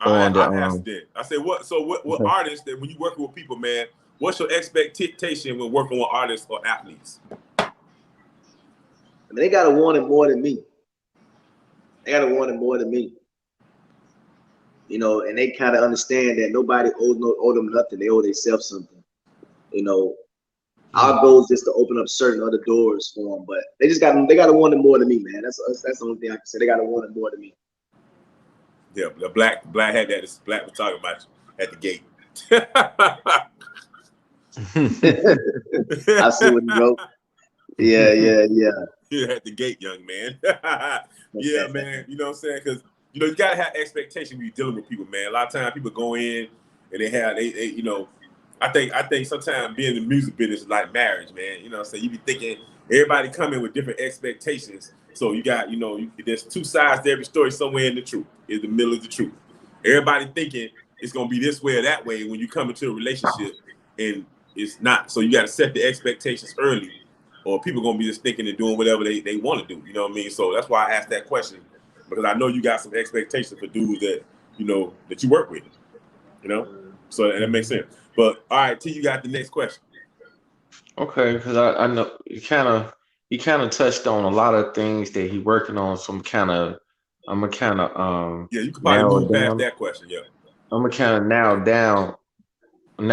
I the asked it. I said, what okay. artists that when you working with people, man, what's your expectation when working with artists or athletes? I mean, they gotta want it more than me. They gotta want it more than me. You know, and they kind of understand that nobody owe them nothing. They owe themselves something. You know, our goal is just to open up certain other doors for them, but they gotta want it more than me, man. That's the only thing I can say. They gotta want it more than me. Yeah, the black had that. Black was talking about you at the gate. I see what you wrote. Yeah. You're at the gate, young man. Yeah, man. You know what I'm saying? Because you gotta have expectation when you're dealing with people, man. A lot of times people go in and they I think sometimes being in the music business is like marriage, man. You know what I'm saying? You be thinking everybody coming with different expectations. So you got, there's two sides to every story. Somewhere in the middle of the truth. Everybody thinking it's gonna be this way or that way when you come into a relationship, and it's not. So you got to set the expectations early, or people gonna be just thinking and doing whatever they want to do. You know what I mean? So that's why I asked that question, because I know you got some expectations for dudes that that you work with. So that makes sense. But all right, T, you got the next question. Okay, because I know he kind of touched on a lot of things that he working on. So I'm gonna kind of Yeah, you could probably narrow move past down. that question. Yeah. I'm gonna kind of narrow down on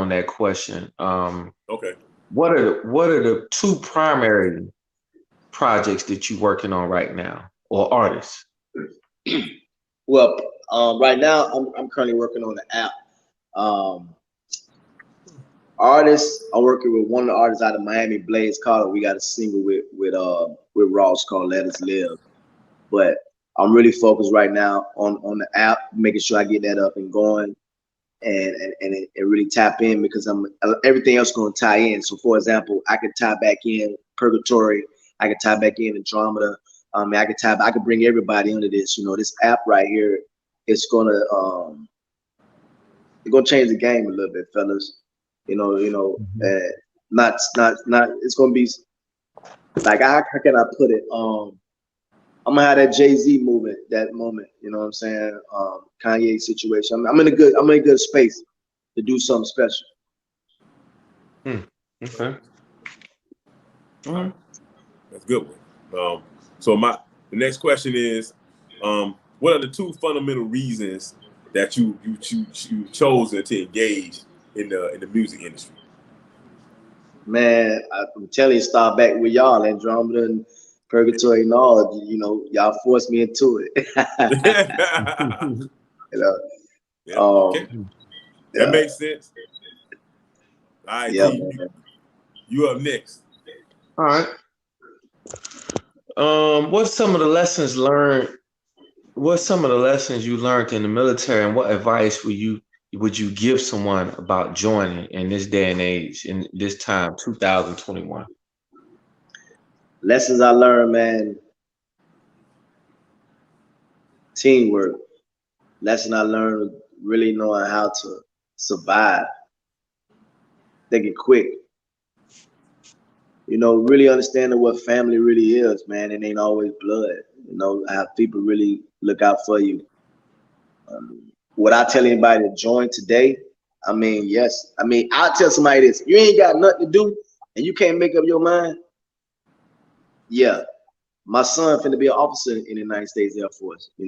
that question. Okay. What are the two primary projects that you're working on right now, or artists? Well, right now I'm currently working on the app. Artists, I'm working with one of the artists out of Miami, Blaze Carter. We got a single with Ross called "Let Us Live." But I'm really focused right now on the app, making sure I get that up and going, and really tap in, because everything else going to tie in. So, for example, I could tie back in Purgatory. I could tie back in Andromeda. I could bring everybody under this. This app right here, it's gonna change the game a little bit, fellas. Not. It's gonna be like, how can I put it? I'm gonna have that Jay-Z movement, that moment. You know what I'm saying? Kanye situation. I'm in a good space to do something special. Okay. That's a good one. So the next question is, what are the two fundamental reasons that you chosen to engage in the music industry? Man, I'm telling you, start back with y'all, Andromeda and Purgatory and all. Y'all forced me into it. Yeah, okay. That Yeah. makes sense. All right, Yeah, T, you up next. All right. What's some of the lessons learned? What's some of the lessons you learned in the military, and what advice would you give someone about joining in this day and age, in this time, 2021? Lessons I learned, man. Teamwork. Lesson I learned, really knowing how to survive. Thinking quick. Really understanding what family really is, man. It ain't always blood. How people really look out for you. Would I tell anybody to join today? I mean, yes. I mean, I'll tell somebody this. You ain't got nothing to do and you can't make up your mind. Yeah. My son finna be an officer in the United States Air Force, I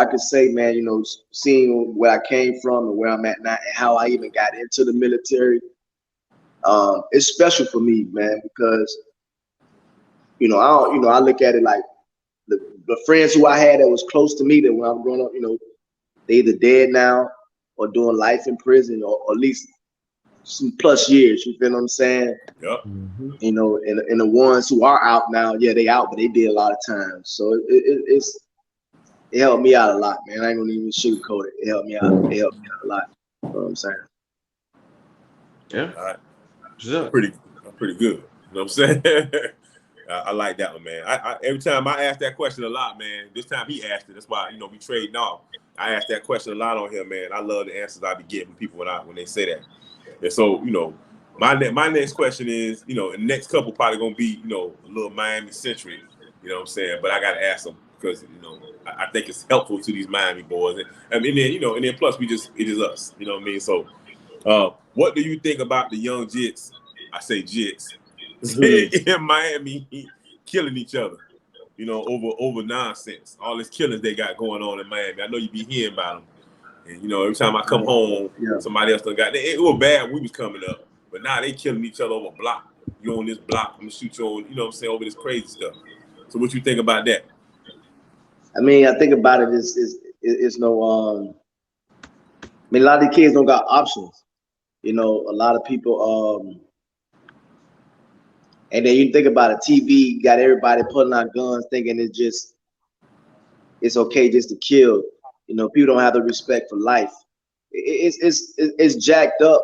could say, man, seeing where I came from and where I'm at now and how I even got into the military, it's special for me, man, because I look at it like the friends who I had that was close to me that when I was growing up, they either dead now or doing life in prison or at least some plus years. You feel what I'm saying? Yep. And the ones who are out now, yeah, they out, but they did a lot of time. So it helped me out a lot, man. I ain't gonna even sugarcoat it. It helped me out. It helped me out a lot. You know what I'm saying? Yeah. All right. Sure. Pretty good. You know what I'm saying? I like that one, man. I every time I ask that question a lot, man. This time he asked it. That's why we trading off. I ask that question a lot on here, man. I love the answers I be getting people when they say that. And so my next question is, the next couple probably gonna be a little Miami centric. You know what I'm saying? But I gotta ask them because I think it's helpful to these Miami boys. And then plus it is us. You know what I mean? So what do you think about the young Jits? I say Jits in Miami killing each other, over nonsense. All this killings they got going on in Miami. I know you be hearing about them. And every time I come home, somebody else done got it. It was bad when we was coming up, but now they killing each other over a block. You on this block, I'm gonna shoot you on, over this crazy stuff. So what you think about that? I mean, I think about it is no I mean, a lot of the kids don't got options. A lot of people and then you think about it, TV got everybody pulling out guns thinking it's okay just to kill. People don't have the respect for life. It's jacked up.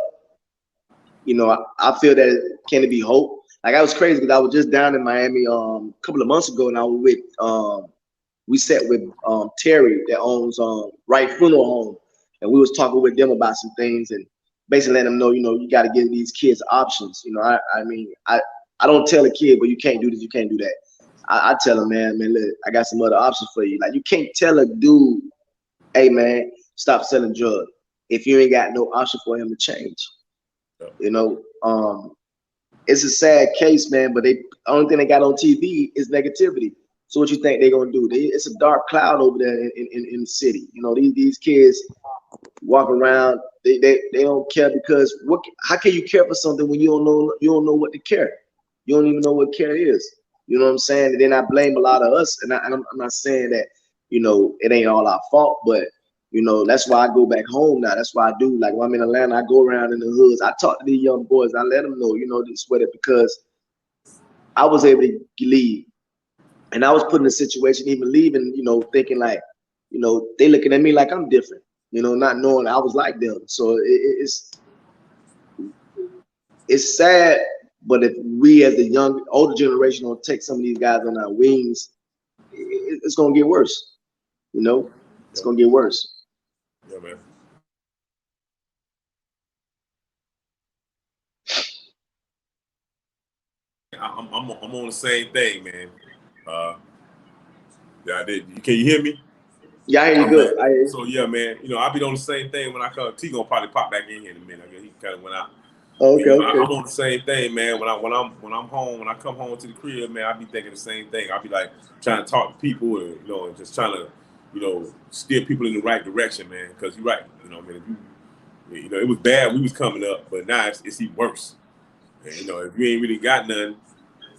I feel that can it be hope? Like I was crazy because I was just down in Miami a couple of months ago and I was with we sat with Terry that owns Right Funeral Home, and we was talking with them about some things and basically letting them know, you got to give these kids options. I don't tell a kid, but you can't do this, you can't do that. I tell them, man, look, I got some other options for you. Like you can't tell a dude, hey man, stop selling drugs if you ain't got no option for him to change. It's a sad case, man, but the only thing they got on TV is negativity. So what you think they're gonna do? It's a dark cloud over there in the city. These kids walk around, they don't care because how can you care for something when you don't know what to care? You don't even know what care is. You know what I'm saying? And then I blame a lot of us, and I'm not saying that it ain't all our fault, but that's why I go back home now. That's why I do. Like when I'm in Atlanta, I go around in the hoods. I talk to these young boys. I let them know, this sweater because I was able to leave. And I was put in a situation, even leaving, thinking like, they looking at me like I'm different, not knowing I was like them. So it's sad, but if we as the older generation don't take some of these guys on our wings, it's gonna get worse. It's gonna get worse. Yeah, man. I'm on the same thing, man. Yeah, can you hear me? Yeah, I hear you good. I hear you. So yeah, man. I'll be on the same thing when I come. T gonna probably pop back in here in a minute. I guess he kind of went out. Okay, okay. I'm on the same thing, man. When I'm home, when I come home to the crib, man, I be thinking the same thing. I'll be like trying to talk to people and and just trying to steer people in the right direction, man. Because you're right. It was bad when we was coming up, but now it's even worse. And, if you ain't really got none,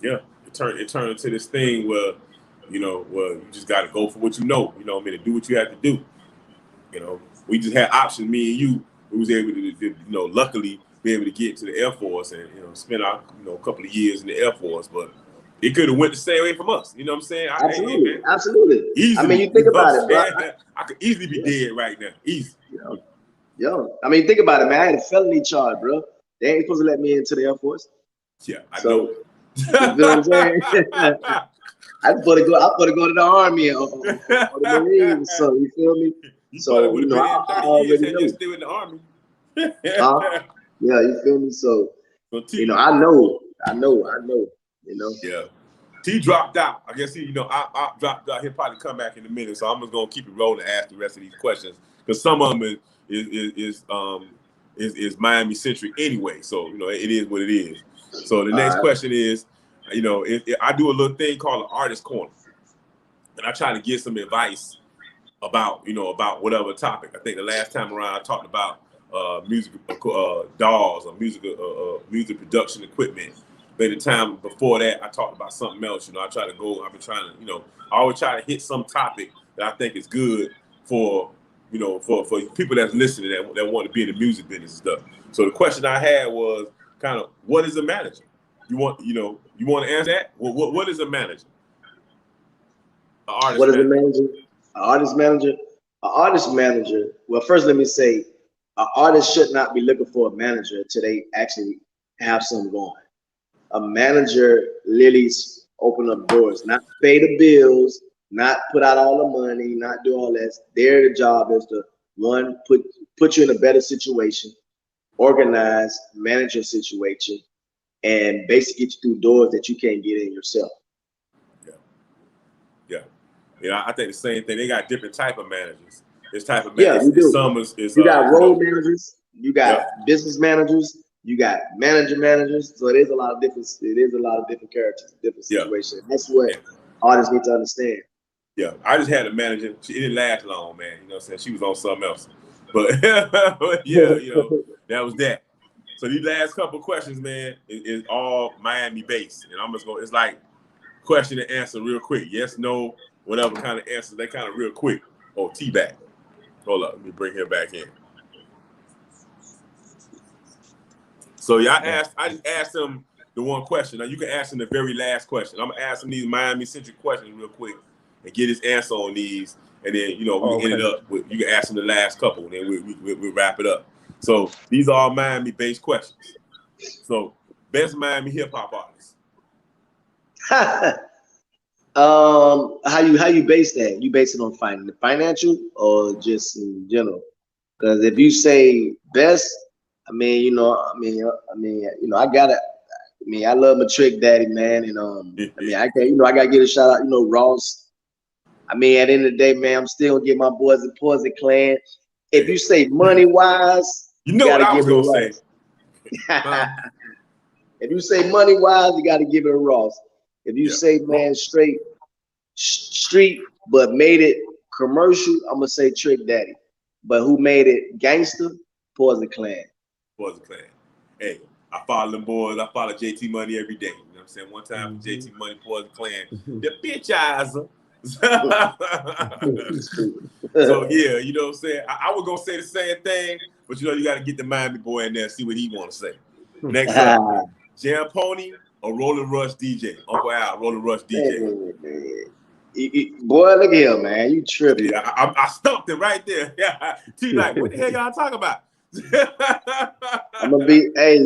yeah, it turned into this thing where you just got to go for what to do what you have to do. We just had options. Me and you, we was able to luckily be able to get into the Air Force and spend our a couple of years in the Air Force, but it could have went the same way from us. You know what I'm saying? Absolutely, absolutely. Easily, I mean, you think about it, bro. I could easily be dead right now. Easy. Yo, I mean, think about it, man. I had a felony charge, bro. They ain't supposed to let me into the Air Force. Yeah, I know. You feel what I'm saying? I put to go to the Army or the Marines. So you feel me? You would have been 30 years had you still in the Army. Yeah, you feel me? So I know. Yeah. T dropped out. I guess I dropped out. He'll probably come back in a minute. So I'm just gonna keep it rolling and ask the rest of these questions because some of them is Miami centric anyway. So it is what it is. So the next question is, if I do a little thing called an artist corner, and I try to get some advice about whatever topic. I think the last time around I talked about music DAWs or music production equipment. Maybe the time before that, I talked about something else. I've been trying to, I always try to hit some topic that I think is good for, for people that's listening that want to be in the music business and stuff. So the question I had was kind of, what is a manager? You want to answer that? What is a manager? An artist What is manager. a manager? An artist manager? An artist manager. Well, first let me say, an artist should not be looking for a manager until they actually have something going. A manager literally open up doors, not pay the bills, not put out all the money, not do all that. Their job is to put you in a better situation, organize, manage your situation, and basically get you through doors that you can't get in yourself. Yeah, I think the same thing. They got different type of managers. This type of managers. Yeah, you do. Some is you got role managers, you got business managers, you got managers. So it is a lot of different characters, different situations. That's what artists need to understand. Yeah, I just had a manager. It didn't last long, man. You know what I'm saying? She was on something else. But yeah, that was that. So these last couple questions, man, is all Miami based. And I'm just going, it's like question and answer real quick. Yes, no, whatever kind of answers. They kind of real quick. Oh, T-back. Hold up, let me bring him back in. So I just asked him the one question. Now you can ask him the very last question. I'm gonna ask him these Miami-centric questions real quick and get his answer on these, and then we can end it up with, you can ask him the last couple, and then we wrap it up. So these are all Miami-based questions. So best Miami hip hop artist. How you base that? You base it on financial or just in general? Because if you say best, I love my Trick Daddy, man, and I gotta give a shout out, Ross. At the end of the day, man, I'm still gonna give my boys the Poison Clan. If you say money wise, you know what I was gonna say. If you say money wise, you gotta give it a Ross. If you say, man, straight street, but made it commercial, I'm gonna say Trick Daddy. But who made it gangster? Poison Clan. Poison Clan. Hey, I follow them boys. I follow JT Money every day. You know what I'm saying? One time for JT Money, Poison Clan, the bitch eyes. So yeah, you know what I'm saying? I was gonna say the same thing, but you gotta get the Miami boy in there and see what he wanna say. Next up, Jam Pony or Rollin' Rush DJ? Uncle Al, Rollin' Rush DJ. Boy, look at him, man. You tripping. Yeah, I stumped it right there. Yeah. T like, what the hell y'all talking about? I'm gonna be, hey,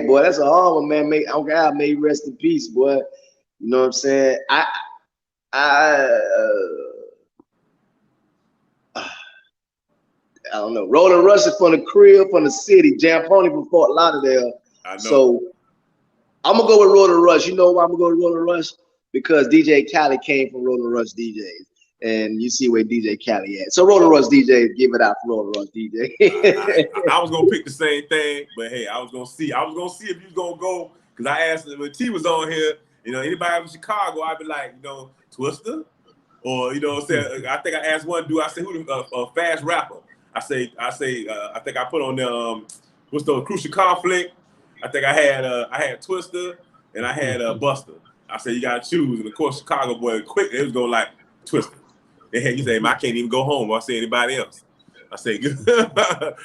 boy, that's a hard one, man. Uncle Al, may rest in peace, boy. You know what I'm saying? I don't know. Rollin' Rush is from the crib, from the city. Jam Pony from Fort Lauderdale. I know. So I'm gonna go with Rollin' Rush. You know why I'm gonna go with Rollin' Rush? Because DJ Khaled came from Rollin' Rush DJs, and you see where DJ Khaled at. So Rollin' Rush DJs, give it out for Rollin' Rush DJ. I was gonna pick the same thing, but hey, I was gonna see if you was gonna go, because I asked him when T was on here. Anybody from Chicago, I'd be like, Twister, or what I'm saying. I think I asked one dude. I said, who the fast rapper? I think I put on the what's the Crucial Conflict. I think I had Twister and I had Buster. I said you gotta choose, and of course Chicago boy quick. It was going like Twister. They had you say, I can't even go home. Or I say anybody else. I say good.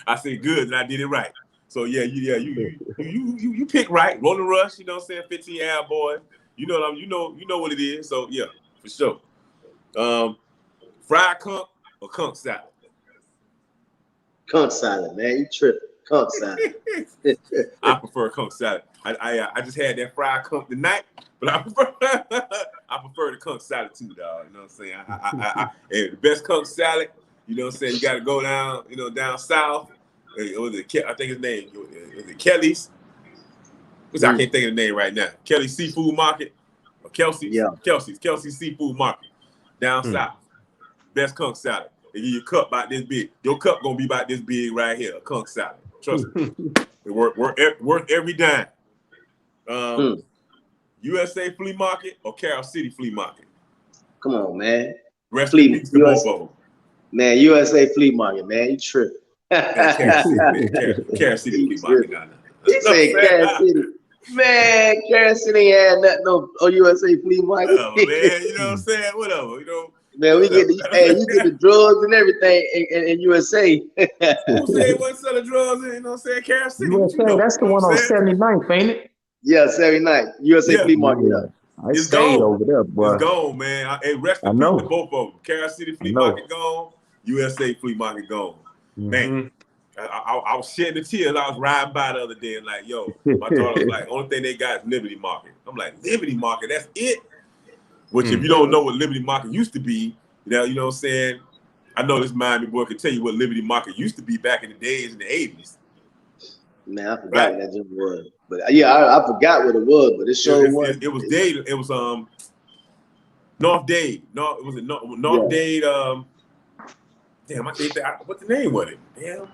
I say good, and I did it right. So you pick right. Rollin' Rush, you know what I'm saying? 15 hour boy. You know what it is. So yeah, for sure. Fried conch or conch salad? Conch salad, man. You tripping. Conch salad. I prefer conch salad. I just had that fried conch tonight, but I prefer the conch salad too, dog. You know what I'm saying? And the best conch salad, you know what I'm saying? You got to go down, down south. I think his name is it Kelly's? I can't think of the name right now. Kelly's Seafood Market or Kelsey's? Yeah. Kelsey's Seafood Market down south. Best conch salad. They give you a cup about this big. Your cup gonna be about this big right here. A conch salad. Trust me. It worth every dime. USA Flea Market or Carroll City Flea Market? Come on, man. Rest in peace to both of them. Man, USA Flea Market, man. You tripping. Carroll City Flea Market. He said Kansas City. Man, Kansas City ain't had nothing on USA flea market. Whatever, man. You know what I'm saying? Whatever. You know. Man, we get you get the drugs and everything in USA. Who said it wasn't selling drugs in, you know what I'm saying, Kansas City? USA, What you know? that's the one on 79th, ain't it? Yeah, Saturday night. USA flea market. Yeah. I It's stayed gone. over there, boy. It's gone, man. Hey, rest in peace to both of them. Kansas City flea market gone. USA flea market gone. Man, I was shedding the tears. I was riding by the other day and like, yo, my daughter was like, only thing they got is Liberty Market. I'm like, Liberty Market, that's it? Which if you don't know what Liberty Market used to be, you know what I'm saying? I know this Miami boy can tell you what Liberty Market used to be back in the days in the 80s. Man, I forgot what that just was. But yeah, I forgot what it was, but it sure was. It was Dade. It was North Dade. North Dade. Damn, I think what the name was it? Damn.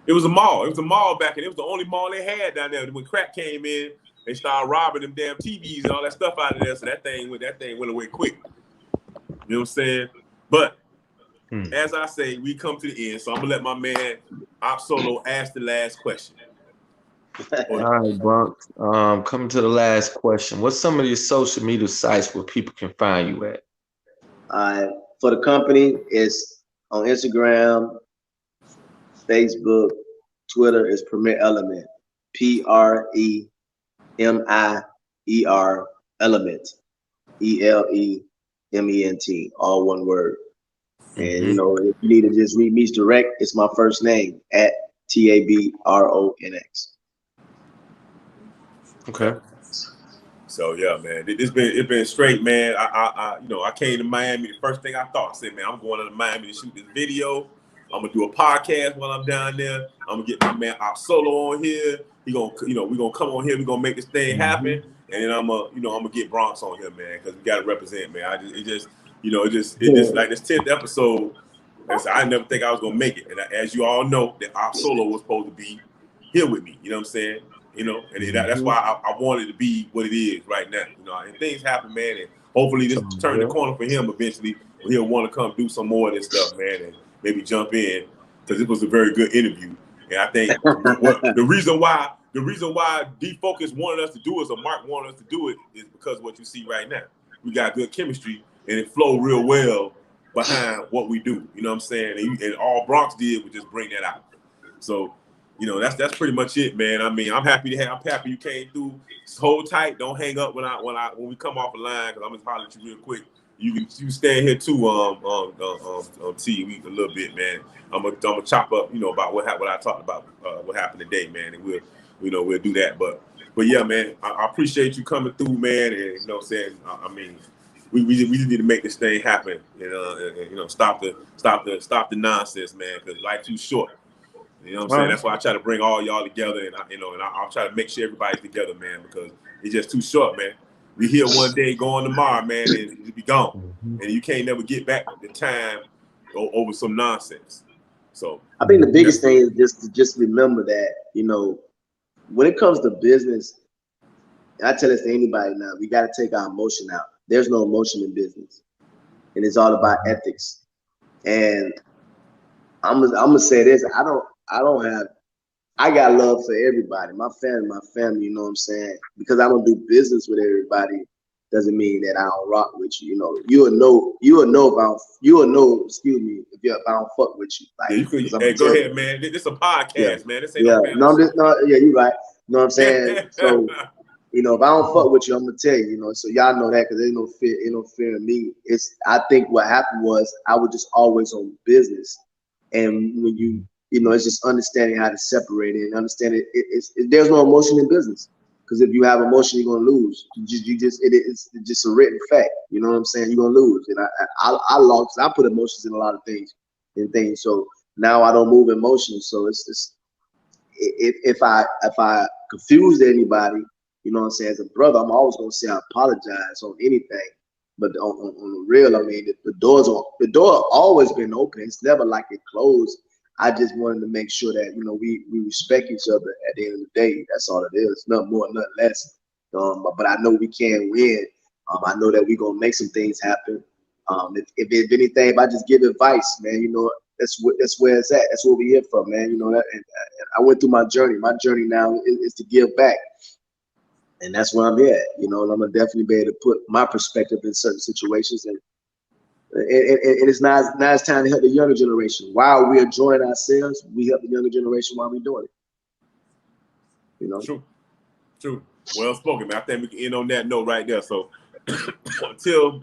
It was a mall. It was a mall back then. It was the only mall they had down there. When crack came in, they started robbing them damn TVs and all that stuff out of there. So that thing went away quick. You know what I'm saying? But as I say, we come to the end. So I'm gonna let my man Op Solo ask the last question. All right, Bronx. Coming to the last question. What's some of your social media sites where people can find you at? For the company, it's on Instagram, Facebook, Twitter is Premier Element. PREMIER Element. ELEMENT. All one word. And you know, if you need to just read me direct, it's my first name at TABRONX. Okay. So yeah, man, it's been straight, man. I came to Miami. The first thing I thought, I said, man, I'm going to Miami to shoot this video. I'm gonna do a podcast while I'm down there. I'm gonna get my man Op Solo on here. We're gonna come on here. We're gonna make this thing happen. And then I'm gonna get Bronx on here, man, because we gotta represent, man. It just like this 10th episode. I never think I was gonna make it. And as you all know, that Op Solo was supposed to be here with me. You know what I'm saying? You know, and that's why I wanted to be what it is right now. You know, and things happen, man, and hopefully this turn the corner for him eventually. He'll want to come do some more of this stuff, man, and maybe jump in, because it was a very good interview. And I think the reason why D-Focus wanted us to do it, or Mark wanted us to do it, is because of what you see right now. We got good chemistry, and it flowed real well behind what we do. You know what I'm saying? And all Bronx did was just bring that out. So, you know, that's pretty much it, man. I mean, I'm happy you came through. Just hold tight. Don't hang up when we come off the line, because I'm gonna holler at you real quick. You stay here too, T, a little bit, man. I'm gonna chop up, you know, about what I talked about, what happened today, man, and we'll do that. But yeah, man, I appreciate you coming through, man, and you know what I'm saying. I mean, we just need to make this thing happen, and you know, stop the nonsense, man, because life's too short. You know what I'm saying? That's why I try to bring all y'all together, and I'll try to make sure everybody's together, man, because it's just too short, man. We here one day, going tomorrow, man, and it'll be gone. And you can't never get back the time over some nonsense. So I think the biggest thing is just remember that, you know, when it comes to business, I tell this to anybody now, we got to take our emotion out. There's no emotion in business, and it's all about ethics. And I'm gonna say this: I got love for everybody. My family, you know what I'm saying? Because I don't do business with everybody doesn't mean that I don't rock with you. You know, you'll know if I don't fuck with you. Like, go ahead, man. This is a podcast, man. This ain't you're right. You know what I'm saying? So, you know, if I don't fuck with you, I'm gonna tell you, you know, so y'all know that, because ain't no fear in me. I think what happened was I was just always on business. And when you know, it's just understanding how to separate it and understand there's no emotion in business, because if you have emotion, you're gonna lose. It's just a written fact. You know what I'm saying? You're gonna lose. And I lost. I put emotions in a lot of things. So now I don't move emotions. So it's just if I confused anybody, you know what I'm saying, as a brother, I'm always gonna say I apologize on anything. But on the real, I mean, the door always been open. It's never like it closed. I just wanted to make sure that, you know, we respect each other at the end of the day. That's all it is. Nothing more, nothing less. But I know we can win. I know that we're gonna make some things happen. If anything, if I just give advice, man, you know, that's where it's at. That's what we're here for, man. You know that. And I went through my journey. My journey now is to give back, and that's where I'm at. You know, and I'm gonna definitely be able to put my perspective in certain situations, and it's now it's time to help the younger generation. While we're enjoying ourselves, we help the younger generation while we're doing it. You know, true. Well spoken, man. I think we can end on that note right there. So until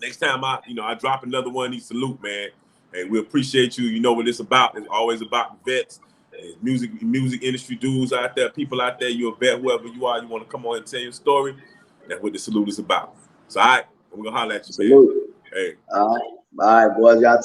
next time I drop another one of these salute, man. And we appreciate you. You know what it's about. It's always about the vets, music industry dudes out there, people out there. You're a vet, whoever you are, you want to come on and tell your story. That's what the salute is about. So, all right, we're going to holler at you, salute. Man. Hey. All right, boys. Y'all